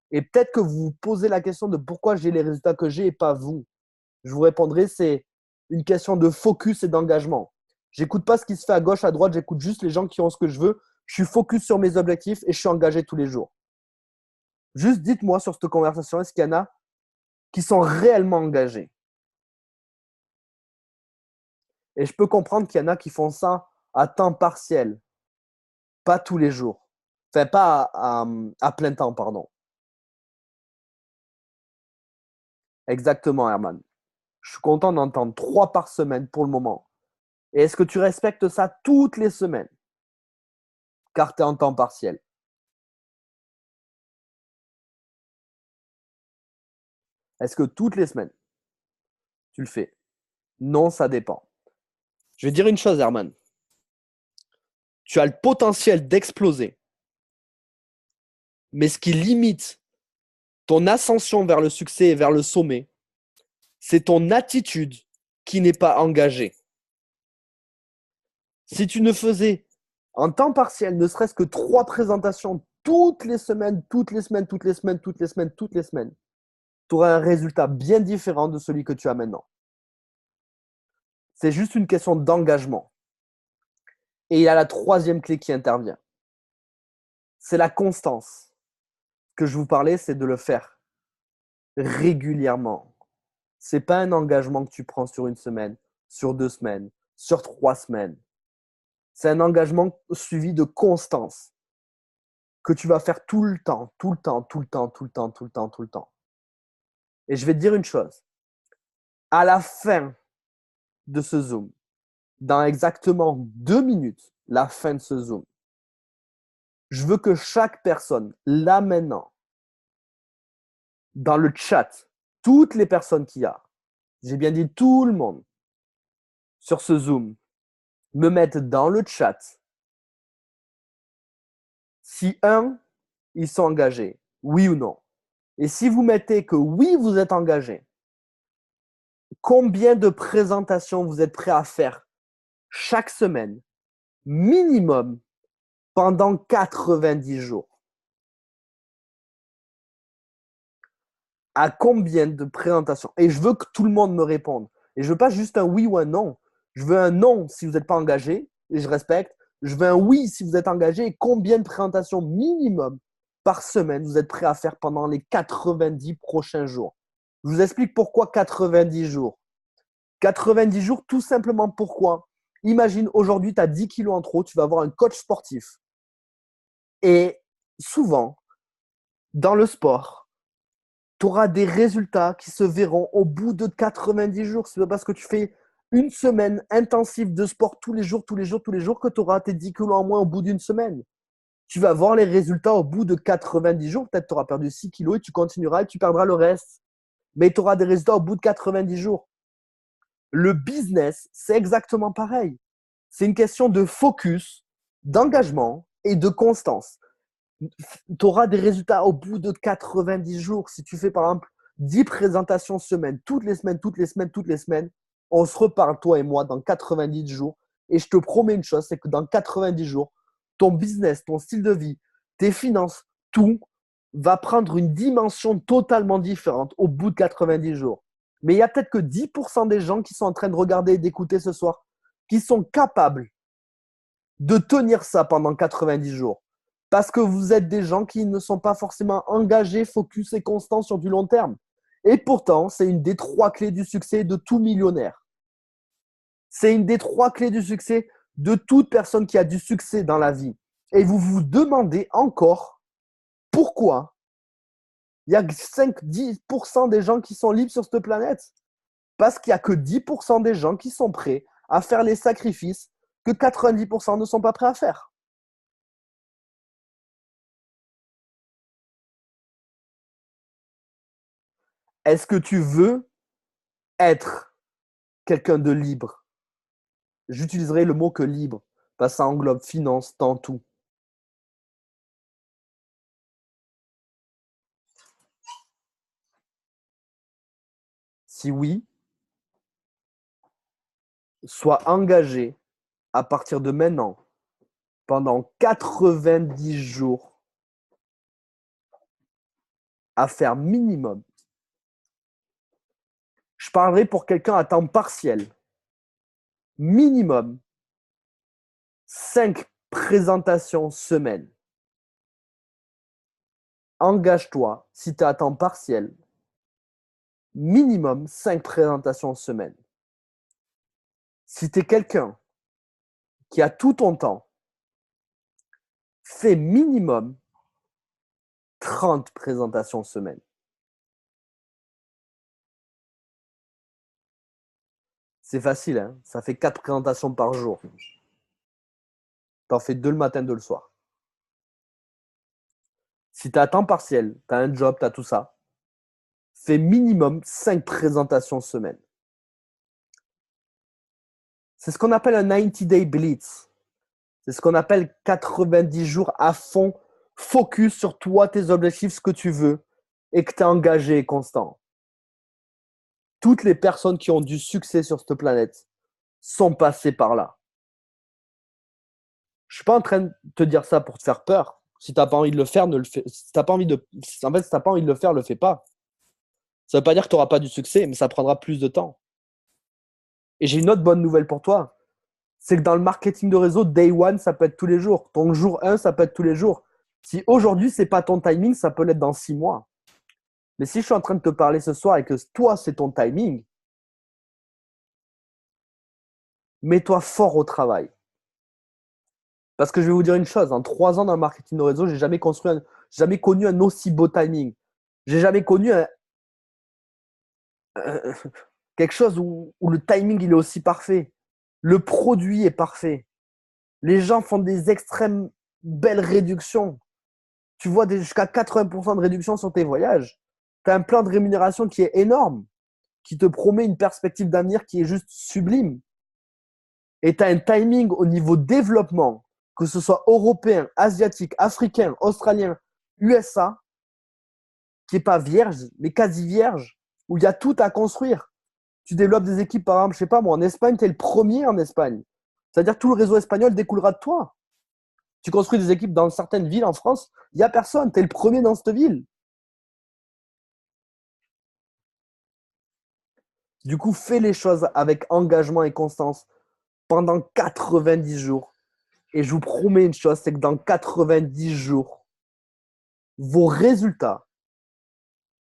Et peut-être que vous vous posez la question de pourquoi j'ai les résultats que j'ai et pas vous. Je vous répondrai, c'est une question de focus et d'engagement. J'écoute pas ce qui se fait à gauche, à droite, j'écoute juste les gens qui ont ce que je veux. Je suis focus sur mes objectifs et je suis engagé tous les jours. Juste dites-moi sur cette conversation, est-ce qu'il y en a qui sont réellement engagés? Et je peux comprendre qu'il y en a qui font ça à temps partiel, pas tous les jours. Enfin, pas à plein temps, pardon. Exactement, Herman. Je suis content d'entendre 3 par semaine pour le moment. Et est-ce que tu respectes ça toutes les semaines? Car tu es en temps partiel. Est-ce que toutes les semaines, tu le fais? Non, ça dépend. Je vais dire une chose, Herman. Tu as le potentiel d'exploser. Mais ce qui limite ton ascension vers le succès et vers le sommet, c'est ton attitude qui n'est pas engagée. Si tu ne faisais en temps partiel, ne serait-ce que 3 présentations toutes les semaines, toutes les semaines, toutes les semaines, toutes les semaines, toutes les semaines, tu aurais un résultat bien différent de celui que tu as maintenant. C'est juste une question d'engagement. Et il y a la troisième clé qui intervient. C'est la constance. Ce que je vous parlais, c'est de le faire régulièrement. Ce n'est pas un engagement que tu prends sur une semaine, sur 2 semaines, sur 3 semaines. C'est un engagement suivi de constance que tu vas faire tout le temps, tout le temps, tout le temps, tout le temps, tout le temps, tout le temps. Et je vais te dire une chose. À la fin de ce Zoom, dans exactement 2 minutes, la fin de ce Zoom, je veux que chaque personne, là maintenant, dans le chat, toutes les personnes qu'il y a, j'ai bien dit tout le monde, sur ce Zoom, me mettent dans le chat si ils sont engagés, oui ou non. Et si vous mettez que oui, vous êtes engagé, combien de présentations vous êtes prêt à faire chaque semaine, minimum, pendant 90 jours? À combien de présentations? Et je veux que tout le monde me réponde. Et je veux pas juste un oui ou un non. Je veux un non si vous n'êtes pas engagé, et je respecte. Je veux un oui si vous êtes engagé. Et combien de présentations minimum par semaine vous êtes prêt à faire pendant les 90 prochains jours? Je vous explique pourquoi 90 jours. 90 jours, tout simplement pourquoi. Imagine aujourd'hui, tu as 10 kilos en trop, tu vas avoir un coach sportif. Et souvent, dans le sport, tu auras des résultats qui se verront au bout de 90 jours. Ce n'est pas parce que tu fais une semaine intensive de sport tous les jours, tous les jours, tous les jours que tu auras tes 10 kilos en moins au bout d'une semaine. Tu vas voir les résultats au bout de 90 jours. Peut-être tu auras perdu 6 kilos et tu continueras et tu perdras le reste. Mais tu auras des résultats au bout de 90 jours. Le business, c'est exactement pareil. C'est une question de focus, d'engagement et de constance. Tu auras des résultats au bout de 90 jours. Si tu fais par exemple 10 présentations semaine, toutes les semaines, toutes les semaines, toutes les semaines, on se reparle, toi et moi, dans 90 jours. Et je te promets une chose, c'est que dans 90 jours, ton business, ton style de vie, tes finances, tout va prendre une dimension totalement différente au bout de 90 jours. Mais il y a peut-être que 10% des gens qui sont en train de regarder et d'écouter ce soir qui sont capables de tenir ça pendant 90 jours. Parce que vous êtes des gens qui ne sont pas forcément engagés, focus et constants sur du long terme. Et pourtant, c'est une des 3 clés du succès de tout millionnaire. C'est une des 3 clés du succès de toute personne qui a du succès dans la vie. Et vous vous demandez encore pourquoi il y a 5-10% des gens qui sont libres sur cette planète. Parce qu'il n'y a que 10% des gens qui sont prêts à faire les sacrifices que 90% ne sont pas prêts à faire. Est-ce que tu veux être quelqu'un de libre? J'utiliserai le mot que libre, parce que ça englobe finance, temps, tout. Si oui, sois engagé à partir de maintenant, pendant 90 jours, à faire minimum. Je parlerai pour quelqu'un à temps partiel. Minimum 5 présentations semaine. Engage-toi, si tu es à temps partiel, minimum 5 présentations semaine. Si tu es quelqu'un qui a tout ton temps, fais minimum 30 présentations semaine. C'est facile, hein? Ça fait 4 présentations par jour. Tu en fais 2 le matin, 2 le soir. Si tu es à temps partiel, tu as un job, tu as tout ça, fais minimum 5 présentations semaine. C'est ce qu'on appelle un 90-day blitz. C'est ce qu'on appelle 90 jours à fond, focus sur toi, tes objectifs, ce que tu veux, et que tu es engagé et constant. Toutes les personnes qui ont du succès sur cette planète sont passées par là. Je ne suis pas en train de te dire ça pour te faire peur. Si tu n'as pas envie de le faire, ne le fais. Si tu n'as pas envie de... En fait, si tu n'as pas envie de le faire, le fais pas. Ça ne veut pas dire que tu n'auras pas du succès, mais ça prendra plus de temps. Et j'ai une autre bonne nouvelle pour toi. C'est que dans le marketing de réseau, day one, ça peut être tous les jours. Ton jour 1, ça peut être tous les jours. Si aujourd'hui, ce n'est pas ton timing, ça peut l'être dans 6 mois. Mais si je suis en train de te parler ce soir et que toi, c'est ton timing, mets-toi fort au travail. Parce que je vais vous dire une chose, en 3 ans dans le marketing de réseau, je n'ai jamais connu un aussi beau timing. Je n'ai jamais connu quelque chose où le timing il est aussi parfait. Le produit est parfait. Les gens font des extrêmes belles réductions. Tu vois jusqu'à 80% de réduction sur tes voyages. Tu as un plan de rémunération qui est énorme, qui te promet une perspective d'avenir qui est juste sublime. Et tu as un timing au niveau développement, que ce soit européen, asiatique, africain, australien, USA, qui n'est pas vierge, mais quasi vierge, où il y a tout à construire. Tu développes des équipes, par exemple, je sais pas moi, en Espagne, tu es le premier en Espagne. C'est-à-dire que tout le réseau espagnol découlera de toi. Tu construis des équipes dans certaines villes en France, il n'y a personne, tu es le premier dans cette ville. Du coup, fais les choses avec engagement et constance pendant 90 jours. Et je vous promets une chose, c'est que dans 90 jours, vos résultats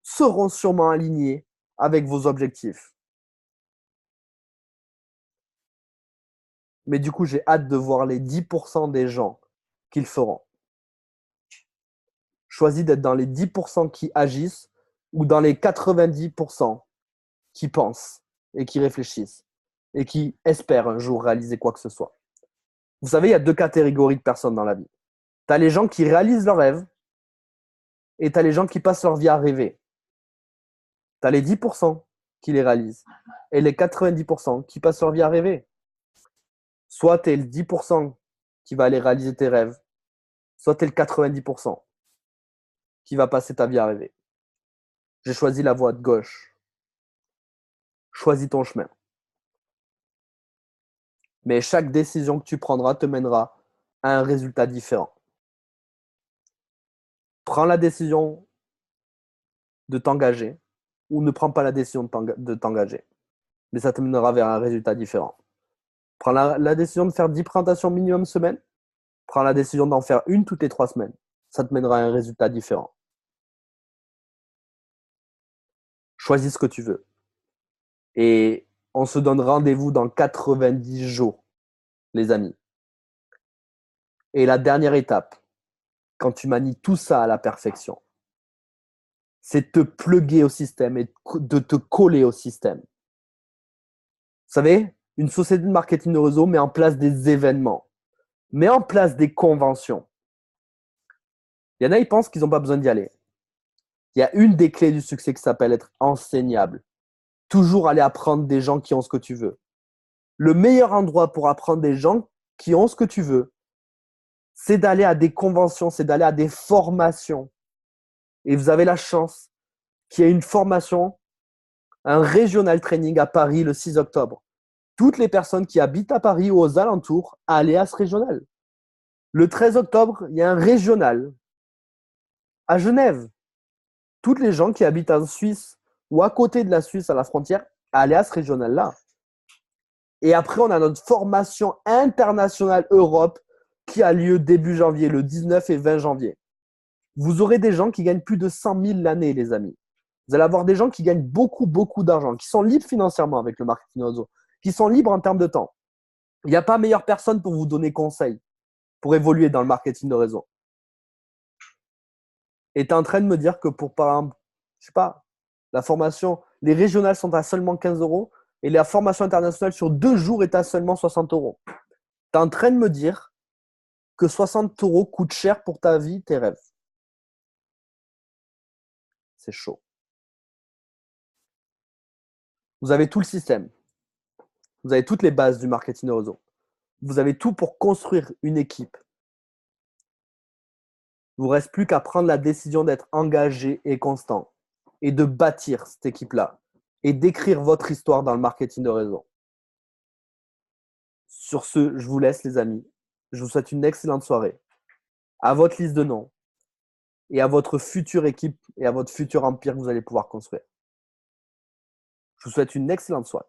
seront sûrement alignés avec vos objectifs. Mais du coup, j'ai hâte de voir les 10% des gens qui le feront. Choisis d'être dans les 10% qui agissent ou dans les 90% qui pensent et qui réfléchissent et qui espèrent un jour réaliser quoi que ce soit. Vous savez, il y a 2 catégories de personnes dans la vie. Tu as les gens qui réalisent leurs rêves et tu as les gens qui passent leur vie à rêver. Tu as les 10% qui les réalisent et les 90% qui passent leur vie à rêver. Soit tu es le 10% qui va aller réaliser tes rêves, soit tu es le 90% qui va passer ta vie à rêver. J'ai choisi la voie de gauche. Choisis ton chemin. Mais chaque décision que tu prendras te mènera à un résultat différent. Prends la décision de t'engager ou ne prends pas la décision de t'engager. Mais ça te mènera vers un résultat différent. Prends la décision de faire 10 présentations minimum semaine. Prends la décision d'en faire une toutes les 3 semaines. Ça te mènera à un résultat différent. Choisis ce que tu veux. Et on se donne rendez-vous dans 90 jours, les amis. Et la dernière étape, quand tu manies tout ça à la perfection, c'est de te plugger au système et de te coller au système. Vous savez, une société de marketing de réseau met en place des événements, met en place des conventions. Il y en a, ils pensent qu'ils n'ont pas besoin d'y aller. Il y a une des clés du succès qui s'appelle être enseignable. Toujours aller apprendre des gens qui ont ce que tu veux. Le meilleur endroit pour apprendre des gens qui ont ce que tu veux, c'est d'aller à des conventions, c'est d'aller à des formations. Et vous avez la chance qu'il y ait une formation, un regional training à Paris le 6 octobre. Toutes les personnes qui habitent à Paris ou aux alentours, allez à ce régional. Le 13 octobre, il y a un régional à Genève. Toutes les gens qui habitent en Suisse ou à côté de la Suisse, à la frontière, allez à ce régional-là. Et après, on a notre formation internationale Europe qui a lieu début janvier, le 19 et 20 janvier. Vous aurez des gens qui gagnent plus de 100 000 l'année, les amis. Vous allez avoir des gens qui gagnent beaucoup, beaucoup d'argent, qui sont libres financièrement avec le marketing réseau, qui sont libres en termes de temps. Il n'y a pas meilleure personne pour vous donner conseil, pour évoluer dans le marketing de réseau. Et tu es en train de me dire que pour, par exemple, je sais pas, la formation, les régionales sont à seulement 15 € et la formation internationale sur 2 jours est à seulement 60 €. Tu es en train de me dire que 60 € coûtent cher pour ta vie, tes rêves. C'est chaud. Vous avez tout le système. Vous avez toutes les bases du marketing de réseau. Vous avez tout pour construire une équipe. Il ne vous reste plus qu'à prendre la décision d'être engagé et constant et de bâtir cette équipe-là et d'écrire votre histoire dans le marketing de réseau. Sur ce, je vous laisse, les amis. Je vous souhaite une excellente soirée. À votre liste de noms et à votre future équipe et à votre futur empire que vous allez pouvoir construire. Je vous souhaite une excellente soirée.